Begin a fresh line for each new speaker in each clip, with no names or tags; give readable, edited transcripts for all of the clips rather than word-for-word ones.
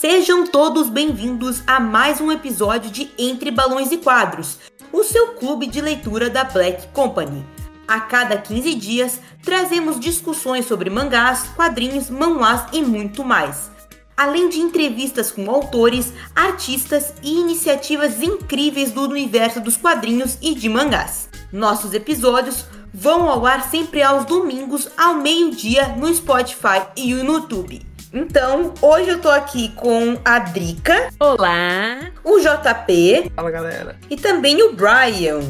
Sejam todos bem-vindos a mais um episódio de Entre Balões e Quadros, o seu clube de leitura da Black Company. A cada 15 dias, trazemos discussões sobre mangás, quadrinhos, manhwas e muito mais. Além de entrevistas com autores, artistas e iniciativas incríveis do universo dos quadrinhos e de mangás. Nossos episódios vão ao ar sempre aos domingos, ao meio-dia, no Spotify e no YouTube. Então, hoje eu tô aqui com a Drica.
Olá!
O JP.
Fala, galera.
E também o Brian.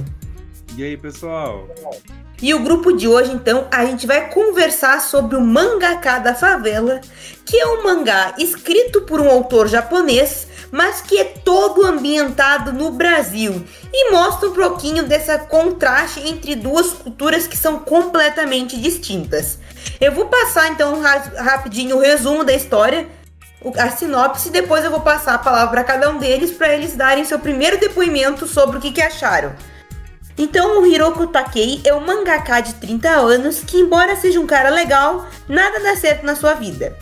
E aí, pessoal?
E o grupo de hoje, então, a gente vai conversar sobre o Mangaká da Favela, que é um mangá escrito por um autor japonês, mas que é todo ambientado no Brasil e mostra um pouquinho dessa contraste entre duas culturas que são completamente distintas. Eu vou passar, então, rapidinho o resumo da história, a sinopse, e depois eu vou passar a palavra para cada um deles para eles darem seu primeiro depoimento sobre o que acharam. Então, o Hiroko Takei é um mangaká de 30 anos que, embora seja um cara legal, nada dá certo na sua vida.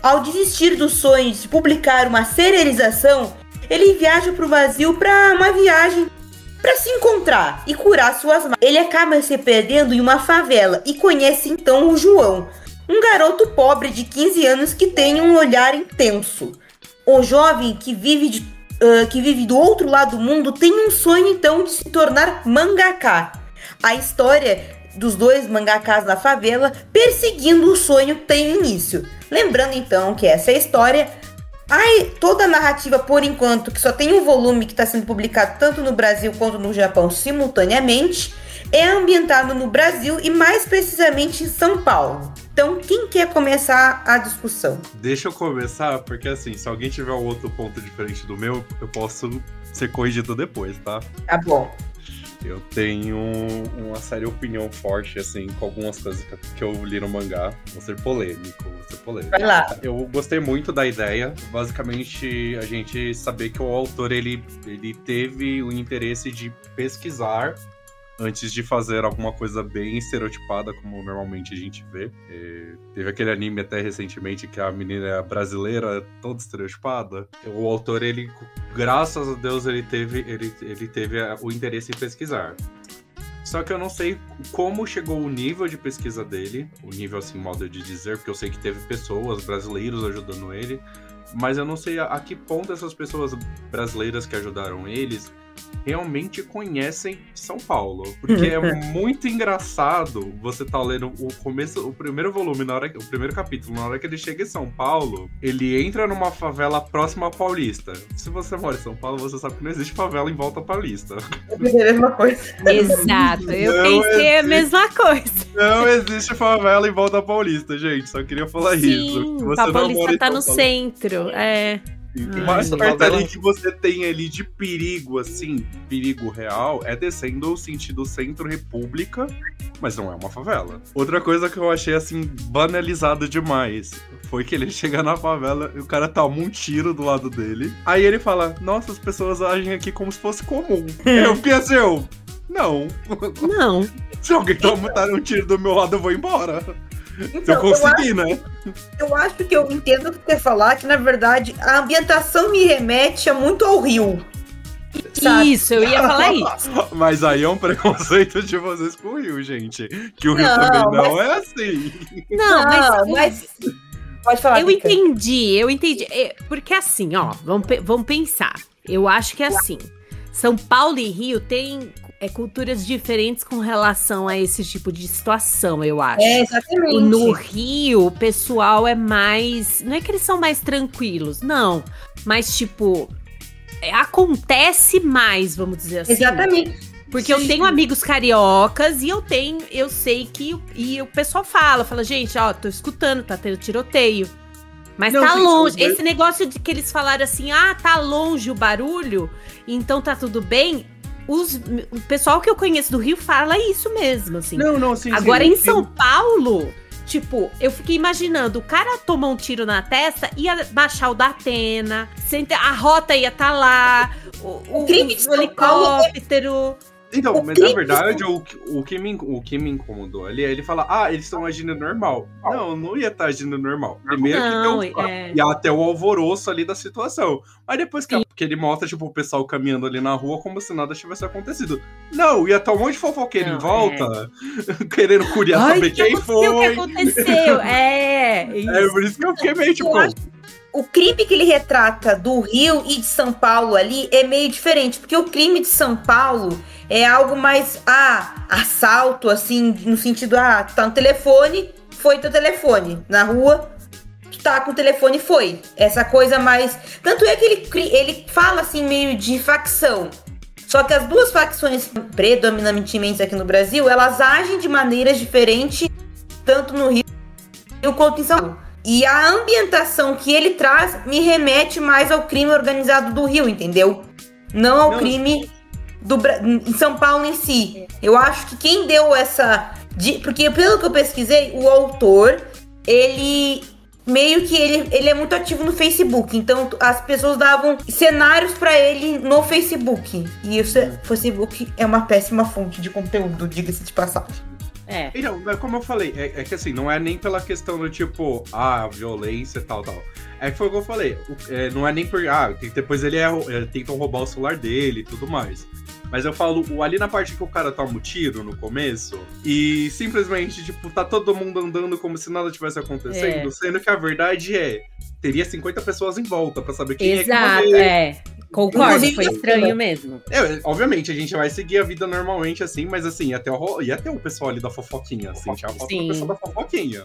Ao desistir do sonho de publicar uma serialização, ele viaja para o Brasil para uma viagem para se encontrar e curar suas mágoas. Ele acaba se perdendo em uma favela e conhece então o João, um garoto pobre de 15 anos que tem um olhar intenso. O jovem que vive do outro lado do mundo tem um sonho então de se tornar mangaká. A história dos dois mangakás na favela perseguindo o sonho tem início. Lembrando então que essa é a história. Toda a narrativa, por enquanto, que só tem um volume que está sendo publicado tanto no Brasil quanto no Japão simultaneamente, é ambientado no Brasil e mais precisamente em São Paulo. Então, quem quer começar a discussão?
Deixa eu começar, porque assim, se alguém tiver um outro ponto diferente do meu, eu posso ser corrigido depois, tá?
Tá bom.
Eu tenho uma séria opinião forte, assim, com algumas coisas que eu li no mangá. Vou ser polêmico.
Vai lá.
Eu gostei muito da ideia. Basicamente, a gente saber que o autor, ele teve o interesse de pesquisar antes de fazer alguma coisa bem estereotipada, como normalmente a gente vê. Teve aquele anime até recentemente que a menina é brasileira, toda estereotipada. O autor, ele, graças a Deus, ele teve o interesse em pesquisar. Só que eu não sei como chegou o nível de pesquisa dele, o nível, assim, modo de dizer, porque eu sei que teve pessoas, brasileiros ajudando ele, mas eu não sei a que ponto essas pessoas brasileiras que ajudaram eles realmente conhecem São Paulo. Porque é muito engraçado você tá lendo o primeiro volume, o primeiro capítulo, na hora que ele chega em São Paulo, ele entra numa favela próxima à Paulista. Se você mora em São Paulo, você sabe que não existe favela em volta à Paulista.
É a mesma coisa.
Exato, eu pensei a mesma coisa.
Não existe favela em volta à Paulista, gente. Só queria falar isso.
Sim, a Paulista tá no centro,
O mais perto ali que você tem ali de perigo, assim, perigo real, é descendo o sentido centro-república, mas não é uma favela. Outra coisa que eu achei, assim, banalizado demais, foi que ele chega na favela e o cara toma um tiro do lado dele. Aí ele fala, nossa, as pessoas agem aqui como se fosse comum. Eu pensei, não. Se alguém tomar um tiro do meu lado, eu vou embora.
Então,
eu consegui, né?
Eu acho que eu entendo o que quer falar, que na verdade a ambientação me remete muito ao Rio.
Sabe? Isso, eu ia falar isso.
Mas aí é um preconceito de vocês com o Rio, gente. Que o Rio também não é assim.
Não, mas
pode falar.
Eu entendi. Porque assim, vamos pensar. Eu acho que assim, São Paulo e Rio têm culturas diferentes com relação a esse tipo de situação, eu acho.
Exatamente.
E no Rio, o pessoal é mais... Não é que eles são mais tranquilos, não. Mas, tipo, acontece mais, vamos dizer assim.
Exatamente.
Porque eu tenho amigos cariocas e eu sei que... E o pessoal fala, gente, tô escutando, tá tendo tiroteio. Mas não, tá longe. Esse negócio de que eles falaram assim, tá longe o barulho, então tá tudo bem... O pessoal que eu conheço do Rio fala isso mesmo, assim.
Não, sim.
Agora, em São Paulo, tipo, eu fiquei imaginando, o cara tomou um tiro na testa, ia baixar o da Atena, a rota ia estar lá, o
crime de
helicóptero...
Então, mas na verdade, o que me incomodou ali é ele falar, eles estão agindo normal. Não ia estar agindo normal. Primeiro ia até o alvoroço ali da situação. Aí depois que ele mostra, tipo, o pessoal caminhando ali na rua como se nada tivesse acontecido. Não, ia estar um monte de fofoqueiro em volta, querendo curiar saber quem foi.
O que aconteceu?
É por isso que eu fiquei meio, tipo...
O crime que ele retrata do Rio e de São Paulo ali é meio diferente, porque o crime de São Paulo é algo mais, assalto, assim, no sentido, tu tá no telefone, foi teu telefone, na rua, tu tá com o telefone, foi. Essa coisa mais... Tanto é que ele fala, assim, meio de facção. Só que as duas facções predominantemente aqui no Brasil, elas agem de maneiras diferentes, tanto no Rio quanto em São Paulo. E a ambientação que ele traz me remete mais ao crime organizado do Rio, entendeu? Não ao crime em São Paulo em si. Eu acho que quem deu essa... Porque pelo que eu pesquisei, o autor, ele... Meio que ele é muito ativo no Facebook. Então as pessoas davam cenários pra ele no Facebook. E o Facebook é uma péssima fonte de conteúdo, diga-se de passagem.
Então, como eu falei, é que assim, não é nem pela questão do tipo, violência e tal. É que foi o que eu falei, não é nem por, depois ele tentam roubar o celular dele e tudo mais. Mas eu falo, ali na parte que o cara toma o tiro no começo, e simplesmente, tipo, tá todo mundo andando como se nada tivesse acontecendo, sendo que a verdade teria 50 pessoas em volta pra saber quem
é que morreu. Concordo, foi estranho mesmo.
Obviamente, a gente vai seguir a vida normalmente, assim, mas assim, ia ter o pessoal ali da fofoquinha, assim, tinha o pessoal da fofoquinha.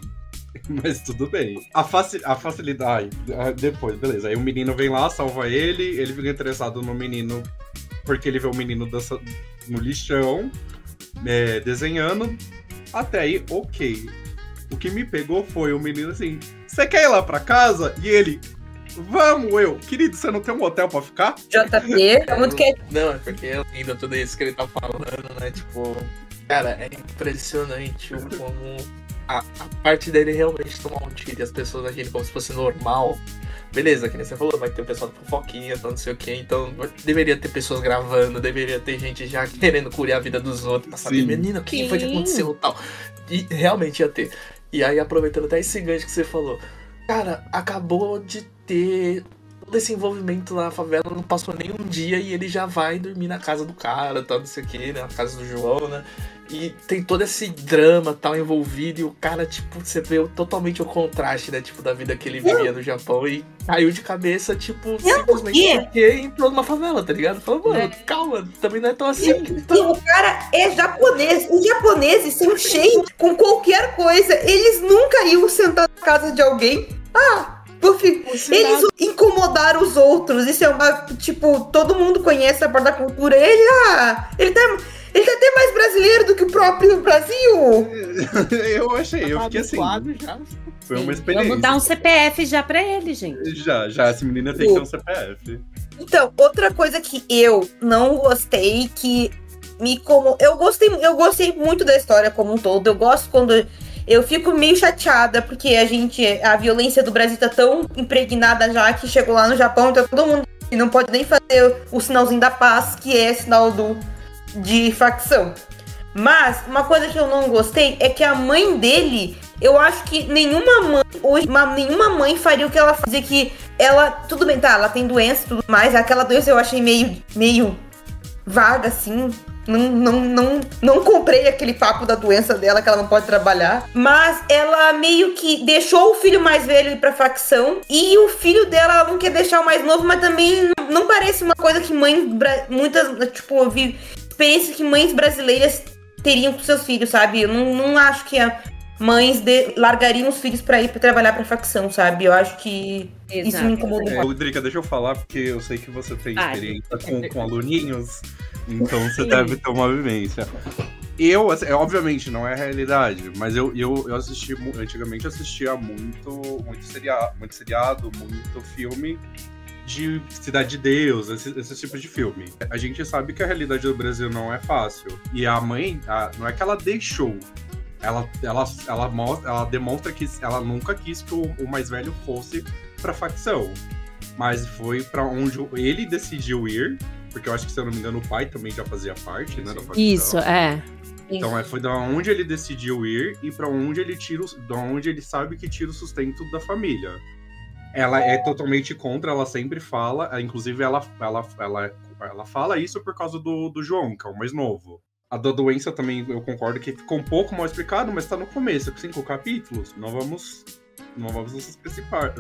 Mas tudo bem. A facilidade, depois, beleza. Aí o menino vem lá, salva ele fica interessado no menino, porque ele vê o menino no lixão, desenhando. Até aí, ok. O que me pegou foi o menino assim, você quer ir lá pra casa? E ele... Vamos, querido, você não tem um hotel pra ficar?
JP, tá muito quieto.
Não, é porque eu ainda tudo isso que ele tá falando, né? Tipo, cara, é impressionante como a parte dele realmente tomar um tiro e as pessoas agindo como se fosse normal. Beleza, que nem você falou, vai ter o pessoal da fofoquinha, não sei o que, então deveria ter pessoas gravando, deveria ter gente já querendo curiar a vida dos outros pra saber, menino, o que foi que aconteceu e tal. E realmente ia ter. E aí, aproveitando até esse gancho que você falou, cara, acabou de ter todo esse envolvimento lá na favela, não passou nem um dia e ele já vai dormir na casa do cara, tal, não sei o que, né, na casa do João, né, e tem todo esse drama tal envolvido e o cara, tipo, você vê totalmente o contraste, né, tipo, da vida que ele vivia no Japão e caiu de cabeça, tipo, simplesmente porque entrou numa favela, tá ligado? Falou, mano, calma, também não é tão assim.
E o cara é japonês, os japoneses são cheios com qualquer coisa, eles nunca iam sentar na casa de alguém, porque eles incomodaram os outros. Isso é uma, tipo, todo mundo conhece a parte da cultura. Ele tá até mais brasileiro do que o próprio Brasil.
Eu fiquei assim. Já. Foi uma experiência.
Vamos dar um CPF já pra ele, gente.
Já, essa menina tem que ter um CPF.
Então, outra coisa que eu não gostei, que eu gostei muito da história como um todo. Eu gosto quando... Eu fico meio chateada, porque a violência do Brasil tá tão impregnada já, que chegou lá no Japão, então todo mundo não pode nem fazer o sinalzinho da paz, que é sinal de facção. Mas, uma coisa que eu não gostei é que a mãe dele, eu acho que nenhuma mãe faria o que ela fazia, que ela, tudo bem, ela tem doença e tudo mais, aquela doença eu achei meio vaga, assim. Não comprei aquele papo da doença dela, que ela não pode trabalhar. Mas ela meio que deixou o filho mais velho ir pra facção. E o filho dela, ela não quer deixar o mais novo. Mas também não parece uma coisa que eu vi experiências que mães brasileiras teriam com seus filhos, sabe? Eu não acho que mães largariam os filhos pra ir pra trabalhar pra facção, sabe? Eu acho que isso me incomodou.
Drica, deixa eu falar, porque eu sei que você tem experiência com aluninhos. Então você deve ter uma vivência. Eu, assim, obviamente, não é a realidade, mas eu antigamente assistia muito seriado, muito filme de Cidade de Deus, esse tipo de filme. A gente sabe que a realidade do Brasil não é fácil. E a mãe, não é que ela deixou, ela demonstra que ela nunca quis que o mais velho fosse pra facção. Mas foi pra onde ele decidiu ir. porque eu acho que, se eu não me engano, o pai também já fazia parte, né, da facção.
Isso, é.
Então foi da onde ele decidiu ir e pra onde ele da onde ele sabe que tira o sustento da família. Ela é totalmente contra, ela sempre fala, inclusive ela fala isso por causa do João, que é o mais novo. A da doença também, eu concordo que ficou um pouco mal explicado, mas tá no começo, 5 capítulos, não vamos nos precipitar.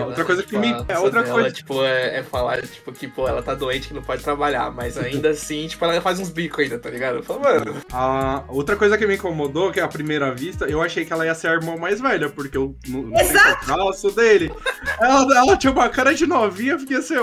Outra coisa que me... outra
dela,
coisa...
tipo, é falar, tipo, que, pô, ela tá doente, que não pode trabalhar, mas ainda assim, tipo, ela faz uns bicos ainda, tá ligado? Eu falo, mano...
Outra coisa que me incomodou, que à primeira vista, eu achei que ela ia ser a irmã mais velha, porque eu não sei o traço dele. Ela tinha uma cara de novinha, fiquei assim,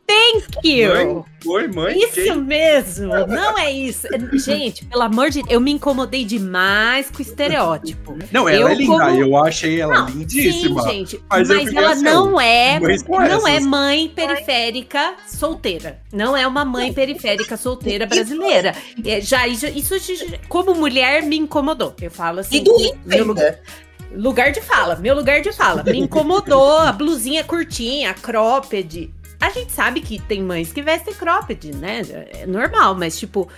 Thank you!
Mãe?
Isso mesmo! Não é isso. Gente, pelo amor de Deus, eu me incomodei demais com o estereótipo.
Não, ela é linda, eu achei ela lindíssima.
Sim, gente, mas ela assim, não é mãe periférica solteira. Não é uma mãe periférica solteira brasileira. Isso, como mulher, me incomodou. Eu falo assim... Meu lugar de fala. Me incomodou, a blusinha curtinha, a cropped... A gente sabe que tem mães que vestem cropped, né? É normal, mas tipo...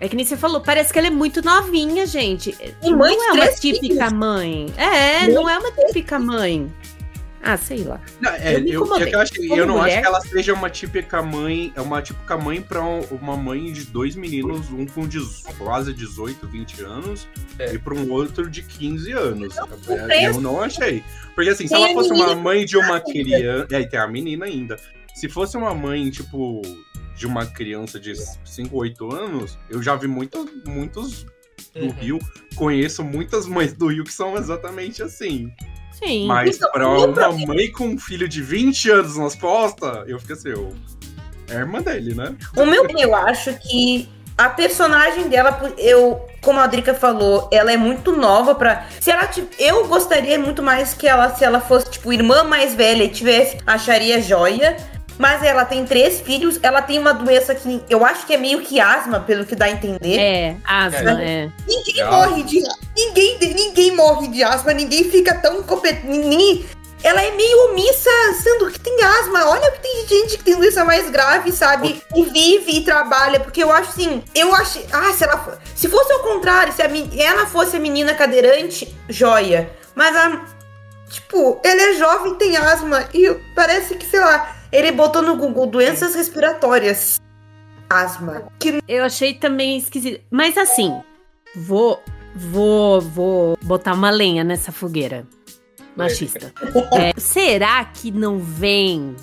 É que nem você falou, parece que ela é muito novinha, gente. Não é uma típica mãe. Não é uma típica mãe. Ah, sei lá.
Eu não acho que ela seja uma típica mãe. É uma típica mãe pra uma mãe de 2 meninos, um com quase 18, 20 anos, e pra um outro de 15 anos. Eu não achei. Porque assim, se ela fosse uma mãe de uma criança... E aí tem a menina ainda. Se fosse uma mãe, tipo, de uma criança de 5, 8 anos, eu já vi muitos do Rio. Conheço muitas mães do Rio que são exatamente assim.
Sim.
Mas pra uma mãe com um filho de 20 anos nas costas, eu fico assim, é a irmã dele, né?
Eu acho que a personagem dela, como a Drica falou, ela é muito nova pra... eu gostaria muito mais que ela, se ela fosse, tipo, irmã mais velha e acharia joia. Mas ela tem 3 filhos, ela tem uma doença que eu acho que é meio que asma, pelo que dá a entender.
Asma,
Ninguém morre de ninguém morre de asma, ninguém fica tão competente. Ela é meio omissa, sendo que tem asma. Olha que tem gente que tem doença mais grave, sabe? E vive e trabalha, porque eu acho assim, se fosse ao contrário, se ela fosse a menina cadeirante, joia. Mas ela é jovem, tem asma e parece que, sei lá, ele botou no Google doenças respiratórias. Asma.
Eu achei também esquisito. Mas assim, vou botar uma lenha nessa fogueira machista. Será que não vem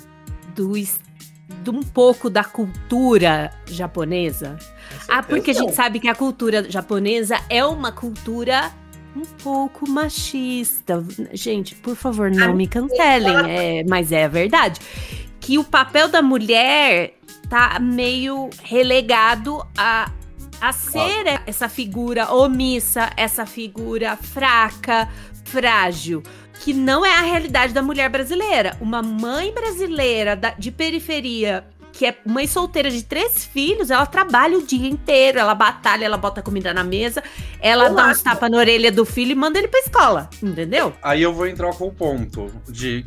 de um pouco da cultura japonesa? Porque a gente sabe que a cultura japonesa é uma cultura um pouco machista. Gente, por favor, não me cancelem. Mas é a verdade. Que o papel da mulher tá meio relegado a ser essa figura omissa, essa figura fraca, frágil, que não é a realidade da mulher brasileira. Uma mãe brasileira de periferia, que é mãe solteira de 3 filhos, ela trabalha o dia inteiro, ela batalha, ela bota comida na mesa, ela dá uns tapas na orelha do filho e manda ele pra escola, entendeu?
Aí eu vou entrar com o ponto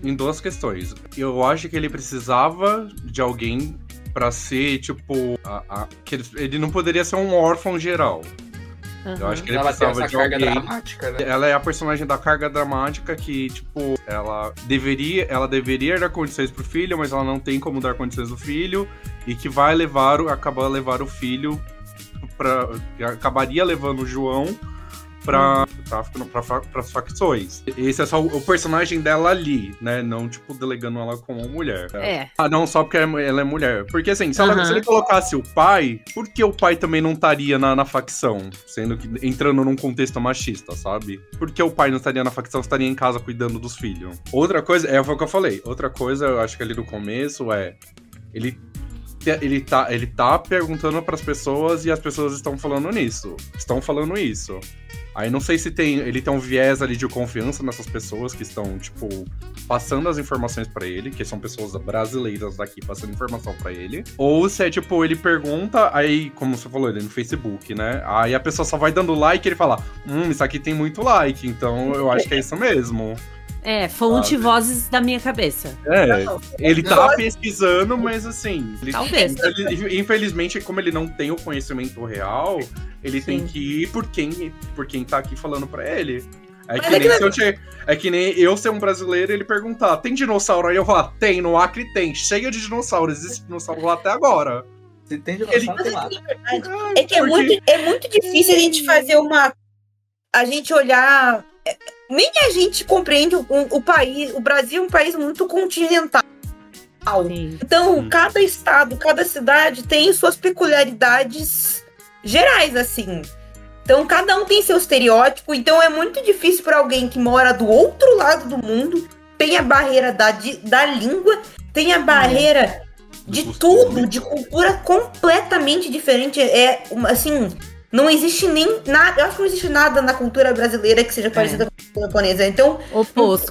em 2 questões. Eu acho que ele precisava de alguém pra ser, tipo, que ele não poderia ser um órfão geral. Eu acho que ele precisava de alguém.
Dramática, né?
Ela é a personagem da carga dramática que, tipo, ela deveria dar condições pro filho, mas ela não tem como dar condições do filho, e que vai acabar levar o filho acabaria levando o João pra as facções. Esse é só o personagem dela ali, né? Não, tipo, delegando ela como uma mulher. Não só porque ela é mulher. Porque, assim, se ele colocasse o pai, por que o pai também não estaria na facção? Sendo que, entrando num contexto machista, sabe? Por que o pai não estaria na facção, estaria em casa cuidando dos filhos? Outra coisa, foi o que eu falei. Outra coisa, eu acho que ali no começo ele tá perguntando pras pessoas e as pessoas estão falando isso. Aí não sei se ele tem um viés ali de confiança nessas pessoas que estão, tipo, passando as informações pra ele, que são pessoas brasileiras daqui passando informação pra ele. Ou se é, tipo, ele pergunta, aí, como você falou, ele é no Facebook, né? Aí a pessoa só vai dando like e ele fala, isso aqui tem muito like, então eu acho que é isso mesmo.
Fonte vozes da minha cabeça.
Ele tá pesquisando, mas assim...
Talvez.
Infelizmente, como ele não tem o conhecimento real, ele tem que ir por quem tá aqui falando pra ele. É que nem eu ser um brasileiro e ele perguntar, tem dinossauro aí? Eu falar, tem, no Acre tem, cheio de dinossauros, existe dinossauro lá até agora.
Se tem dinossauro, tem lá.
É que é muito difícil a gente fazer a gente olhar... Nem a gente compreende o país. O Brasil é um país muito continental. Sim. Então, cada estado, cada cidade tem suas peculiaridades gerais, assim. Então, cada um tem seu estereótipo. Então, é muito difícil para alguém que mora do outro lado do mundo. Tem a barreira da língua, tem a barreira de tudo, de cultura completamente diferente. Assim... Não existe nem nada, eu acho que não existe nada na cultura brasileira que seja parecida com a japonesa. Então,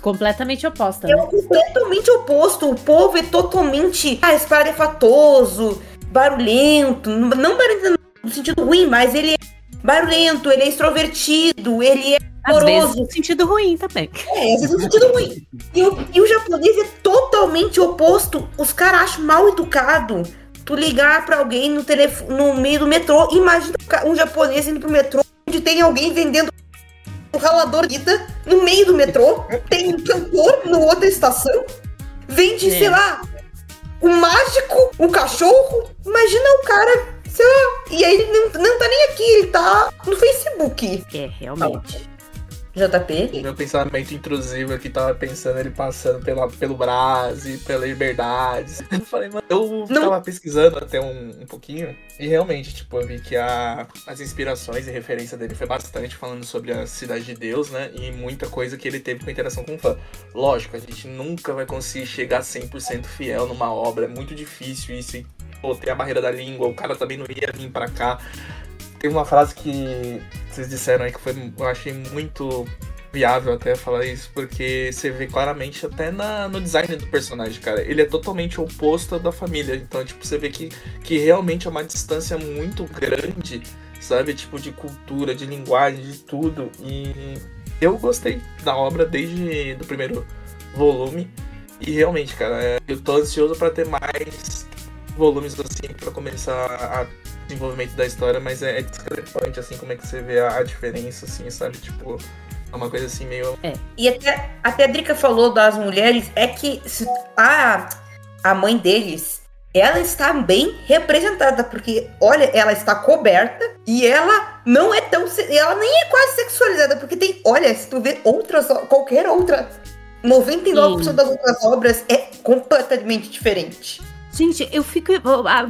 completamente oposta.
É completamente oposto. O povo é totalmente espalhafatoso, barulhento. Não barulhento no sentido ruim, mas ele é barulhento, ele é extrovertido, ele é
amoroso. Às vezes no sentido ruim também.
Às vezes no sentido ruim. E o japonês é totalmente oposto. Os caras acham mal educado tu ligar pra alguém no meio do metrô. Imagina um japonês indo pro metrô onde tem alguém vendendo um ralador de ida no meio do metrô, tem um cantor na outra estação, vende, sei lá, um mágico, um cachorro. Imagina o cara, sei lá, e aí ele não tá nem aqui, ele tá no Facebook.
Realmente.
JP?
O meu pensamento intrusivo aqui tava pensando ele passando pelo Brasil, pela Liberdade. Eu falei, mano, eu tava pesquisando até um pouquinho e realmente, tipo, eu vi que as inspirações e referência dele foi bastante falando sobre a Cidade de Deus, né? E muita coisa que ele teve com interação com o fã. Lógico, a gente nunca vai conseguir chegar 100% fiel numa obra, é muito difícil isso. E, tem a barreira da língua, o cara também não ia vir pra cá. Tem uma frase que vocês disseram aí que eu achei muito viável até falar isso, porque você vê claramente até no design do personagem, cara. Ele é totalmente oposto da família. Então, tipo, você vê que realmente é uma distância muito grande, sabe? Tipo, de cultura, de linguagem, de tudo. E eu gostei da obra desde o primeiro volume. E realmente, cara, eu tô ansioso pra ter mais volumes assim, pra começar a desenvolvimento da história, mas é discrepante, assim, como é que você vê a diferença, assim, sabe? Tipo, é uma coisa assim meio...
E até a Drica falou das mulheres, é que a mãe deles, ela está bem representada, porque, olha, ela está coberta e ela não é tão... Ela nem é quase sexualizada, porque tem... Olha, se tu vê qualquer outra, 99% das outras obras é completamente diferente.
Gente,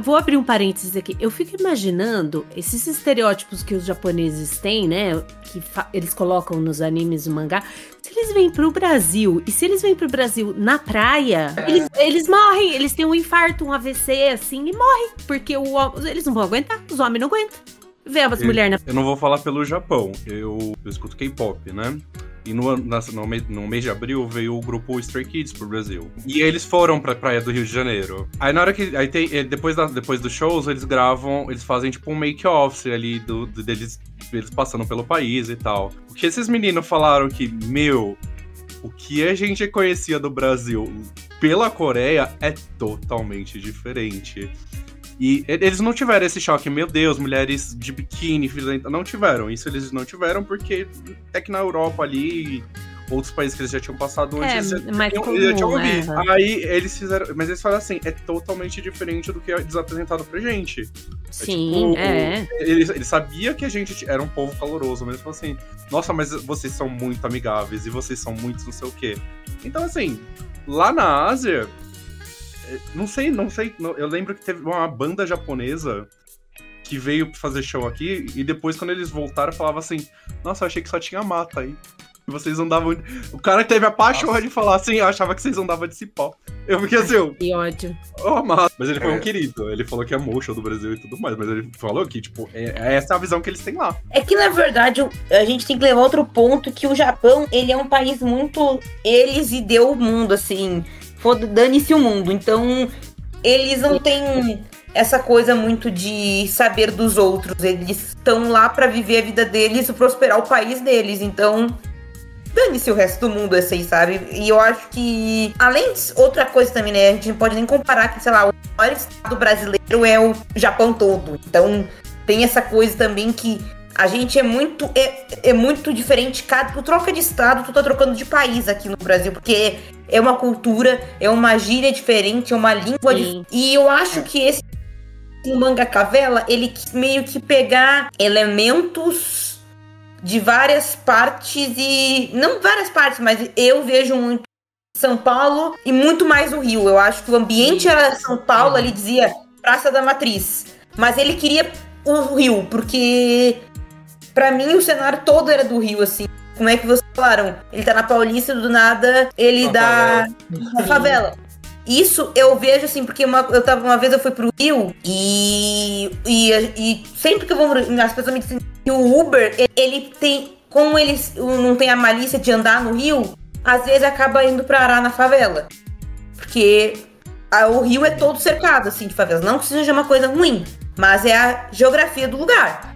vou abrir um parênteses aqui. Eu fico imaginando esses estereótipos que os japoneses têm, né? Que eles colocam nos animes e no mangá. Se eles vêm pro Brasil, e se eles vêm pro Brasil na praia, eles morrem. Eles têm um infarto, um AVC, assim, e morrem. Porque eles não vão aguentar, os homens não aguentam. Vê as mulheres na...
Eu não vou falar pelo Japão. Eu escuto K-pop, né? E no mês de abril veio o grupo Stray Kids pro Brasil. E eles foram pra praia do Rio de Janeiro. Aí na hora que... Aí depois dos shows, eles gravam... Eles fazem tipo um make-off ali deles passando pelo país e tal. O que esses meninos falaram que, o que a gente conhecia do Brasil pela Coreia é totalmente diferente. E eles não tiveram esse choque, meu Deus, mulheres de biquíni, não tiveram. Isso eles não tiveram porque é que na Europa ali, outros países que eles já tinham passado antes, eles já tinham ouvido. Aí eles fizeram, mas eles falaram assim, é totalmente diferente do que é desapresentado pra gente.
Sim,
Ele sabia que a gente era um povo caloroso, mas ele falou assim, nossa, mas vocês são muito amigáveis e vocês são muito não sei o quê. Então assim, lá na Ásia... Não sei. Eu lembro que teve uma banda japonesa que veio fazer show aqui e depois, quando eles voltaram, falava assim: nossa, eu achei que só tinha mata aí. Vocês andavam... O cara teve a pachorra de falar assim, eu achava que vocês andavam de cipó. Eu fiquei assim,
Que ódio.
mas ele foi um querido. Ele falou que amou o show do Brasil e tudo mais, mas ele falou que, tipo, essa é a visão que eles têm lá.
É que, na verdade, a gente tem que levar outro ponto, que o Japão, ele é um país muito... Eles e deu o mundo, assim. Dane-se o mundo. Então, eles não têm essa coisa muito de saber dos outros. Eles estão lá pra viver a vida deles e prosperar o país deles. Então... dane-se o resto do mundo, assim, sabe? E eu acho que, além de outra coisa também, né? A gente não pode nem comparar que, sei lá, o maior estado brasileiro é o Japão todo. Então, tem essa coisa também que a gente é muito diferente. Tu troca de estado, tu tá trocando de país aqui no Brasil, porque é uma cultura, é uma gíria diferente, é uma língua diferente. E eu acho que esse mangaka-vela, ele quis meio que pegar elementos de várias partes e... não várias partes, mas eu vejo muito São Paulo e muito mais o Rio. Eu acho que o ambiente era São Paulo, ali dizia Praça da Matriz. Mas ele queria o Rio, porque pra mim o cenário todo era do Rio, assim. Como é que vocês falaram? Ele tá na Paulista, do nada ele dá na favela. Isso eu vejo assim, porque uma vez eu fui pro Rio e sempre que eu vou, as pessoas me dizem que o Uber, ele tem, como ele não tem a malícia de andar no Rio, às vezes acaba indo pra arar na favela. Porque o Rio é todo cercado, assim, de favelas. Não que seja uma coisa ruim, mas é a geografia do lugar.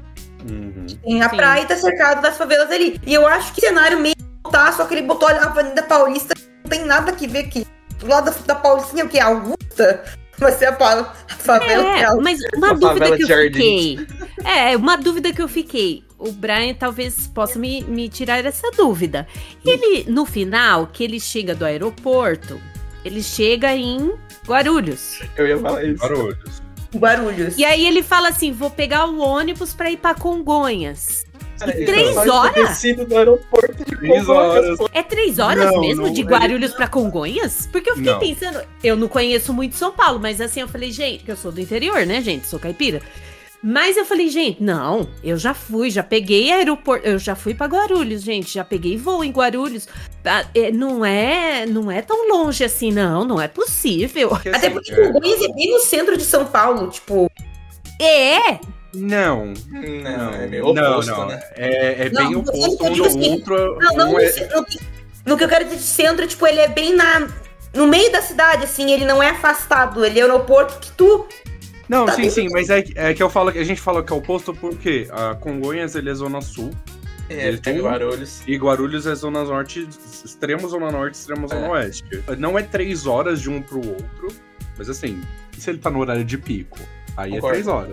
Tem a praia e tá cercado das favelas ali. E eu acho que o cenário meio tá, só que ele botou a Avenida Paulista, não tem nada que ver aqui. Do lado da Paulistinha, o que? Augusta? Vai ser a favela.
Mas uma dúvida que eu fiquei. Uma dúvida que eu fiquei. O Brian talvez possa me tirar essa dúvida. Ele, no final, que ele chega do aeroporto, ele chega em Guarulhos.
Eu ia falar isso.
Guarulhos.
E aí ele fala assim, vou pegar o ônibus pra ir pra Congonhas.
Cara,
3 horas?
Do aeroporto de
3 horas.
É 3 horas
Não,
mesmo,
não,
de Guarulhos pra Congonhas? Porque eu fiquei pensando, eu não conheço muito São Paulo, mas assim, eu falei, gente, que eu sou do interior, né, gente? Sou caipira. Mas eu falei, gente, não, eu já peguei aeroporto, eu já fui pra Guarulhos, gente, já peguei voo em Guarulhos. Não é tão longe assim, não é possível.
Até porque Congonhas é bem no centro de São Paulo, tipo...
Não,
é meio oposto, né?
É bem oposto um do outro.
No que eu quero dizer de centro, tipo, ele é bem no meio da cidade, assim, ele não é afastado, ele é um aeroporto que tu...
Não, sim, mas é que a gente fala que é oposto porque a Congonhas, ele é zona sul.
Ele tem Guarulhos.
E Guarulhos é zona norte, extremo zona norte, extremo zona oeste. Não é 3 horas de um pro outro, mas assim, se ele tá no horário de pico? Aí
Concordo.
É 3 horas.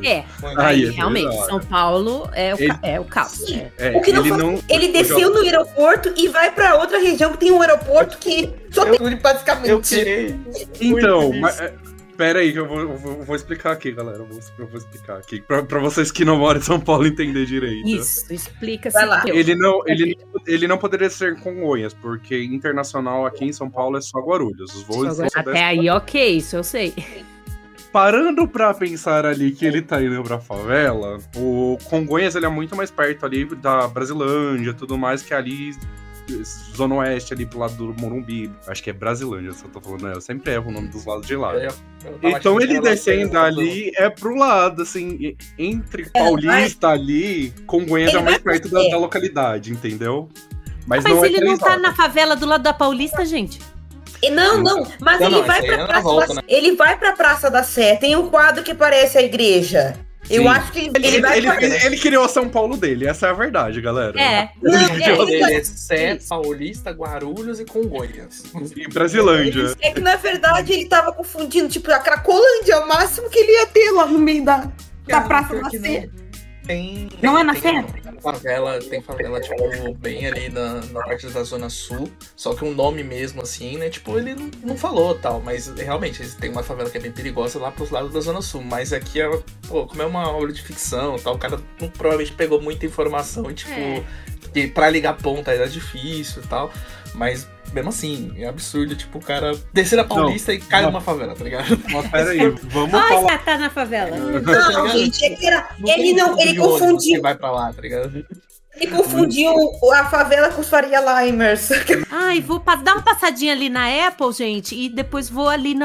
Aí realmente, São Paulo é o caos.
O que ele desceu no aeroporto e vai pra outra região que tem um aeroporto que só tem basicamente.
Eu queria.
Então, pera aí que eu vou explicar aqui, galera. Eu vou explicar aqui. Pra vocês que não moram em São Paulo entender direito.
Isso, explica.
Vai lá.
Ele não poderia ser em Congonhas, porque internacional aqui em São Paulo é só Guarulhos. Os voos
até aí, ok, isso eu sei.
Parando pra pensar ali que ele tá indo pra favela, o Congonhas ele é muito mais perto ali da Brasilândia e tudo mais, que ali, zona oeste, ali pro lado do Morumbi. Acho que é Brasilândia, se eu tô falando, né? Eu sempre erro o nome dos lados de lá. Então ele descendo ali é pro lado, assim, entre Paulista ali, Congonhas é mais perto da localidade, entendeu?
Mas não ele não tá na favela do lado da Paulista, gente?
Não, mas ele vai pra Praça, ele vai pra Praça da Sé, tem um quadro que parece a igreja. Sim. Eu acho que
ele criou São Paulo dele, essa é a verdade, galera.
Ele é Sé, Paulista, Guarulhos e Congonhas.
E Brasilândia.
É que na verdade ele tava confundindo, tipo, a Cracolândia, o máximo que ele ia ter lá no meio da Praça da Sé. Não é na Sé?
Tem favela, tipo, bem ali na parte da Zona Sul, só que um nome mesmo, assim, né, tipo, ele não falou, tal, mas realmente, tem uma favela que é bem perigosa lá pros lados da Zona Sul, mas aqui, como é uma obra de ficção, tal, o cara provavelmente pegou muita informação e, tipo, que pra ligar ponta era difícil e tal, mas... Mesmo assim, é absurdo, tipo, o cara descer a Paulista e cai numa favela, tá ligado?
Mas peraí, vamos falar...
tá na favela.
Não, gente, ele confundiu.
Vai pra lá, tá ligado?
Ele confundiu a favela com os Faria Limers.
Ai, vou dar uma passadinha ali na Apple, gente, e depois vou ali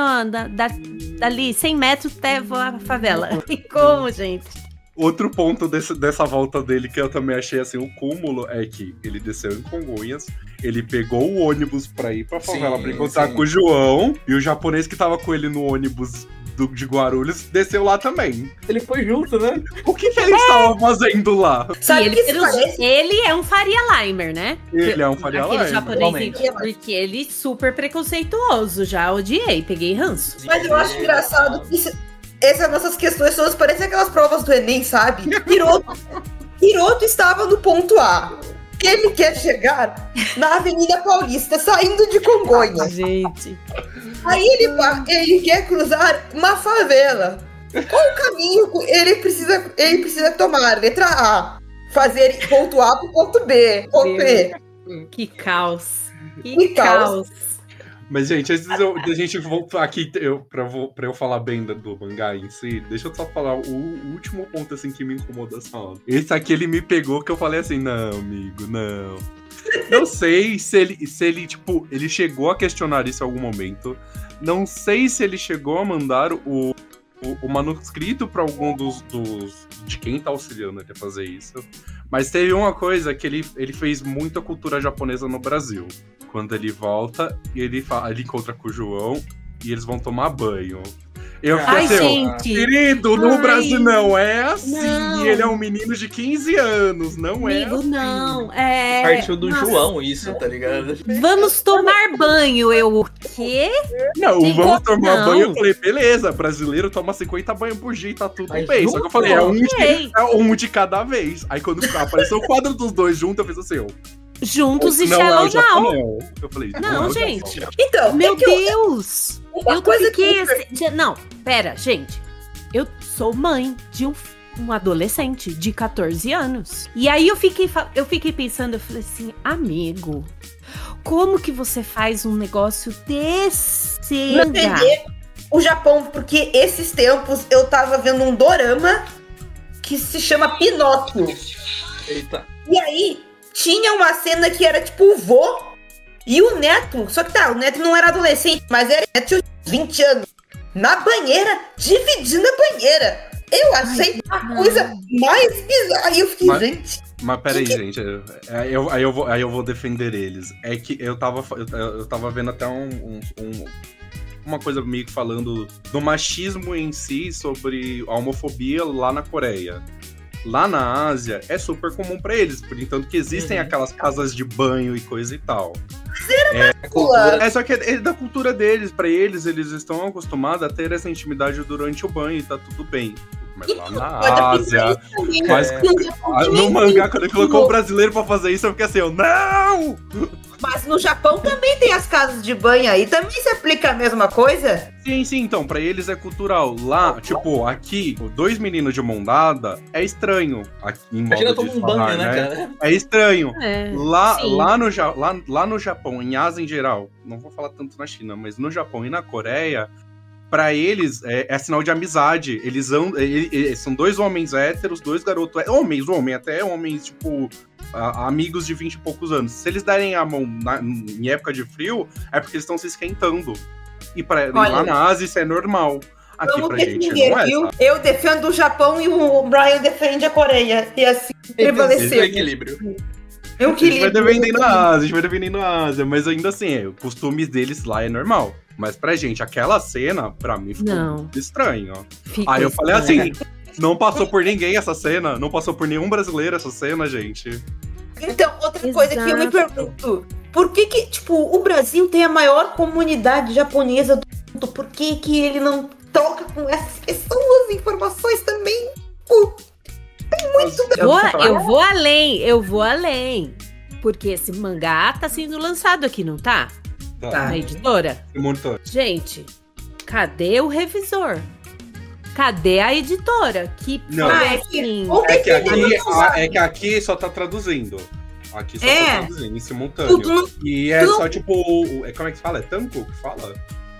dali 100 metros até vou à favela. E como, gente?
Outro ponto dessa volta dele que eu também achei assim, o cúmulo, é que ele desceu em Congonhas, ele pegou o ônibus pra ir pra favela pra encontrar com o João, e o japonês que tava com ele no ônibus de Guarulhos desceu lá também.
Ele foi junto, né?
O que ele estava fazendo lá?
Sabe
ele,
que isso parece?
ele é um Faria Limer, né?
Ele é um Faria
Aquele
Limer.
japonês, porque ele é super preconceituoso, já odiei, peguei ranço.
Mas eu acho engraçado que essas nossas questões todas parecem aquelas provas do Enem, sabe? Hiroto estava no ponto A. Ele quer chegar na Avenida Paulista, saindo de Congonhas.
Gente.
Aí ele quer cruzar uma favela. Qual o caminho ele precisa tomar? Letra A. Fazer ponto A pro ponto B. Ponto B.
Que caos. Que caos.
Mas, gente, antes da gente voltar aqui, pra eu falar bem do mangá em si, deixa eu só falar o último ponto, assim, que me incomodou só. Esse aqui, ele me pegou, que eu falei assim, não, amigo, não. Não sei se ele, tipo, ele chegou a questionar isso em algum momento. Não sei se ele chegou a mandar o manuscrito pra algum de quem tá auxiliando ele a fazer isso. Mas teve uma coisa que ele fez muito a cultura japonesa no Brasil. Quando ele volta, ele encontra com o João e eles vão tomar banho. Eu fiquei assim, querido, no Brasil não é assim. Não. Ele é um menino de 15 anos, não
amigo,
é assim.
Não,
Partiu do João isso, tá ligado?
Vamos tomar banho, o quê?
Não, vamos tomar banho, eu falei, beleza, brasileiro toma 50 banhos por dia, tá tudo bem. Só que eu falei, um de cada vez. Aí quando apareceu o quadro dos dois juntos, eu fiz assim,
juntos e Shallow Now.
Eu falei,
não, gente.
Então,
meu Deus.
Uma coisa que...
Não, pera, gente. Eu sou mãe de um adolescente de 14 anos. E aí eu fiquei pensando, eu falei assim, amigo, como que você faz um negócio desse?
Não entender o Japão, porque esses tempos eu tava vendo um dorama que se chama Pinóquio.
Eita.
E aí tinha uma cena que era tipo o vô e o neto, só que o neto não era adolescente, mas era neto de 20 anos, na banheira, dividindo a banheira. Eu achei a coisa mais bizarra. Aí eu fiquei, gente...
Mas peraí, gente, aí eu vou defender eles. É que eu tava vendo até uma coisa meio que falando do machismo em si, sobre a homofobia lá na Coreia. Lá na Ásia é super comum pra eles, por entanto que existem aquelas casas de banho e coisa e tal. Só que é da cultura deles, pra eles estão acostumados a ter essa intimidade durante o banho e tá tudo bem. Mas lá na Ásia, no mangá, quando ele colocou o brasileiro pra fazer isso, eu fiquei assim, não!
Mas no Japão também tem as casas de banho aí, também se aplica a mesma coisa?
Sim, então, pra eles é cultural. Lá, tipo, aqui, 2 meninos de mão dada é estranho. Aqui, em
imagina todo um banho, né, cara?
É estranho. Lá no Japão, em Ásia em geral, não vou falar tanto na China, mas no Japão e na Coreia, pra eles é sinal de amizade. Eles são 2 homens héteros, 2 garotos homens, tipo, amigos de 20 e poucos anos. Se eles derem a mão em época de frio, é porque eles estão se esquentando. E lá na Ásia isso é normal. Aqui pra gente não é,
viu? Eu defendo o Japão e o Brian defende a Coreia. E assim prevaleceu.
Equilíbrio.
A gente vai defendendo a Ásia, mas ainda assim, o costume deles lá é normal. Mas pra gente, aquela cena, pra mim, ficou muito estranho. Aí eu falei assim, não passou por ninguém essa cena, não passou por nenhum brasileiro essa cena, gente.
Então, outra coisa que eu me pergunto, por que tipo, o Brasil tem a maior comunidade japonesa do mundo, por que ele não troca com essas pessoas informações também? Tem muito...
Eu vou além. Porque esse mangá tá sendo lançado aqui, não tá? Na editora? Gente, cadê o revisor? Cadê a editora? Que
que aqui só tá traduzindo. Aqui só tá traduzindo em simultâneo. E é só tipo. Como é que se fala? É tanco que fala?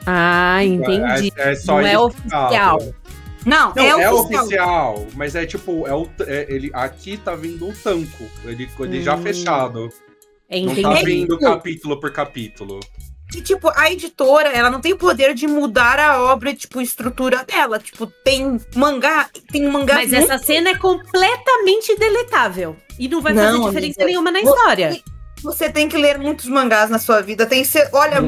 Ah, entendi.
É só
não é oficial.
Não,
Não,
é
é
oficial.
oficial, mas é tipo, ele, aqui tá vindo o tanco. Ele já fechado. Não tá
Entendi.
vindo capítulo por capítulo.
E, tipo, a editora, ela não tem o poder de mudar a obra, tipo, estrutura dela. Tipo, tem um mangá
Mas
muito...
essa cena é completamente deletável. E não vai fazer
Não,
diferença
amiga.
nenhuma na história.
Você tem que ler muitos mangás na sua vida. Tem que ser... Olha,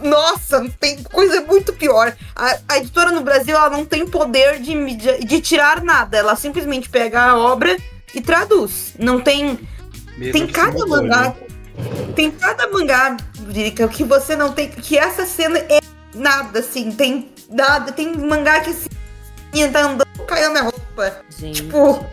nossa, tem coisa muito pior. A editora no Brasil, ela não tem poder de tirar nada. Ela simplesmente pega a obra e traduz. Não tem...
Mesmo
Tem
que
cada
simultâneo.
mangá... Tem cada mangá, Drica, que você não tem... Que essa cena é nada, assim. Tem nada. Tem mangá que assim... Tá andando, caiu na roupa.
Gente.
Tipo...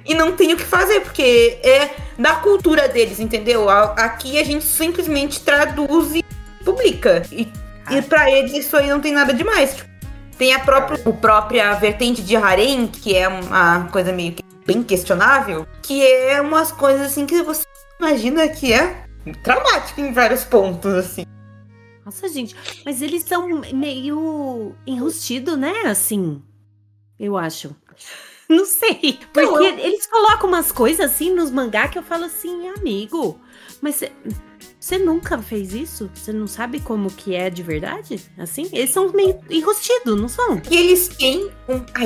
E não tem o que fazer, porque é da cultura deles, entendeu? Aqui a gente simplesmente traduz e publica. E pra eles isso aí não tem nada demais. Tipo, tem a própria vertente de harem, que é uma coisa meio que bem questionável, que é umas coisas assim que você imagina que é traumático em vários pontos, assim.
Nossa, gente. Mas eles são meio enrustidos, né? Assim, eu acho. Não sei, porque eles colocam umas coisas assim nos mangá que eu falo assim, amigo, mas você nunca fez isso? Você não sabe como que é de verdade? Assim, eles são meio enrustidos, não são?
E eles têm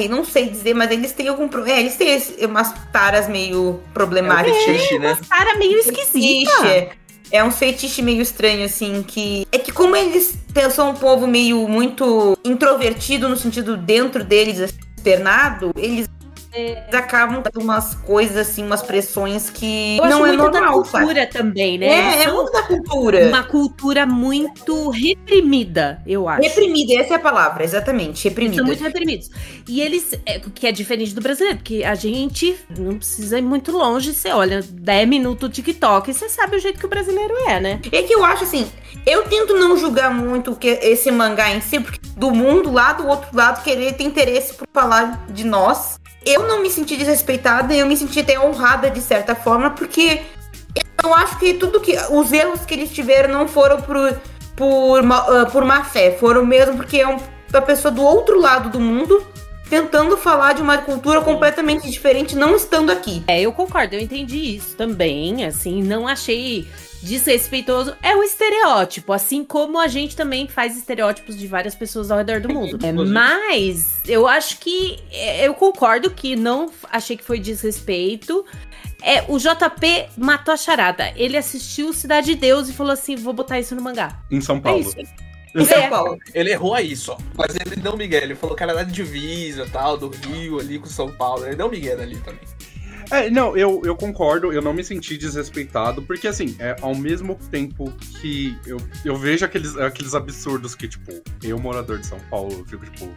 não sei dizer, mas eles têm algum problema. Eles têm umas taras meio problemáticas.
Né?
Umas cara meio esquisita.
É um feitiço meio estranho, assim, que... É que como eles são um povo meio muito introvertido, no sentido dentro deles, assim, externado, eles acabam dando umas coisas, assim, umas pressões que
Eu
não
acho
é
muito da
normal,
cultura
sabe?
também, né?
É muito da cultura.
Uma cultura muito reprimida, eu acho.
Reprimida, essa é a palavra, exatamente,
Eles
reprimida.
são muito reprimidos. E eles, que é diferente do brasileiro, porque a gente não precisa ir muito longe. Você olha 10 minutos o TikTok e você sabe o jeito que o brasileiro é, né?
É que eu acho assim, eu tento não julgar muito esse mangá em si, porque do mundo lá do outro lado querer ter interesse por falar de nós. Eu não me senti desrespeitada, eu me senti até honrada de certa forma, porque eu acho que os erros que eles tiveram não foram por má fé, foram mesmo porque é uma pessoa do outro lado do mundo tentando falar de uma cultura completamente diferente, não estando aqui.
Eu concordo, eu entendi isso também, assim, não achei desrespeitoso. É um estereótipo, assim como a gente também faz estereótipos de várias pessoas ao redor do mundo. Mas eu acho que, eu concordo que não achei que foi desrespeito. O JP matou a charada. Ele assistiu Cidade de Deus e falou assim, vou botar isso no mangá.
Em São Paulo.
É isso.
Em São Paulo.
Ele errou aí só. Mas ele deu Miguel. Ele falou que era da divisa e tal, do Rio ali com São Paulo. Ele deu Miguel ali também.
Não, eu concordo, eu não me senti desrespeitado, porque assim, ao mesmo tempo que eu vejo aqueles absurdos que, tipo, eu, morador de São Paulo, eu fico, tipo,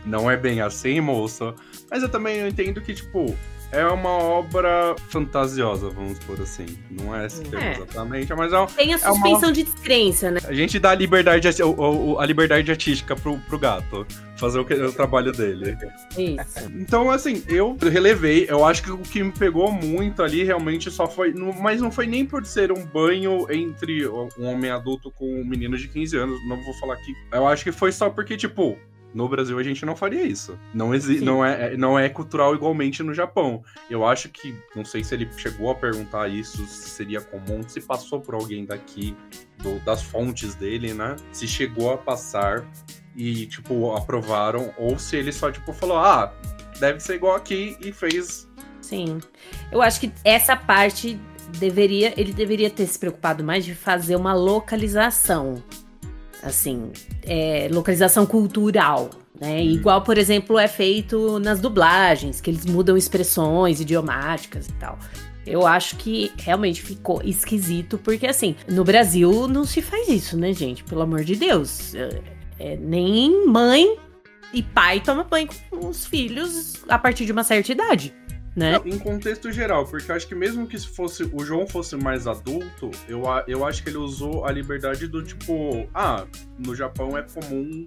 não é bem assim, moça, mas eu também entendo que, tipo, é uma obra fantasiosa, vamos por assim. Não é esse termo exatamente, mas
tem a suspensão de descrença, né?
A gente dá a liberdade artística pro gato fazer o trabalho dele.
Isso.
Então, assim, eu relevei. Eu acho que o que me pegou muito ali realmente só foi... Mas não foi nem por ser um banho entre um homem adulto com um menino de 15 anos. Não vou falar aqui. Eu acho que foi só porque, tipo... No Brasil a gente não faria isso. Não é cultural igualmente no Japão. Eu acho que, não sei se ele chegou a perguntar isso, se seria comum, se passou por alguém daqui, das fontes dele, né? Se chegou a passar e, tipo, aprovaram, ou se ele só, tipo, falou, deve ser igual aqui e fez.
Sim. Eu acho que essa parte ele deveria ter se preocupado mais de fazer uma localização. Assim, localização cultural, né? Igual, por exemplo, é feito nas dublagens, que eles mudam expressões idiomáticas e tal. Eu acho que realmente ficou esquisito, porque assim, no Brasil não se faz isso, né, gente? Pelo amor de Deus. Nem mãe e pai tomam banho com os filhos a partir de uma certa idade. Né?
Não, em contexto geral, porque eu acho que mesmo que o João fosse mais adulto, eu acho que ele usou a liberdade do tipo, no Japão é comum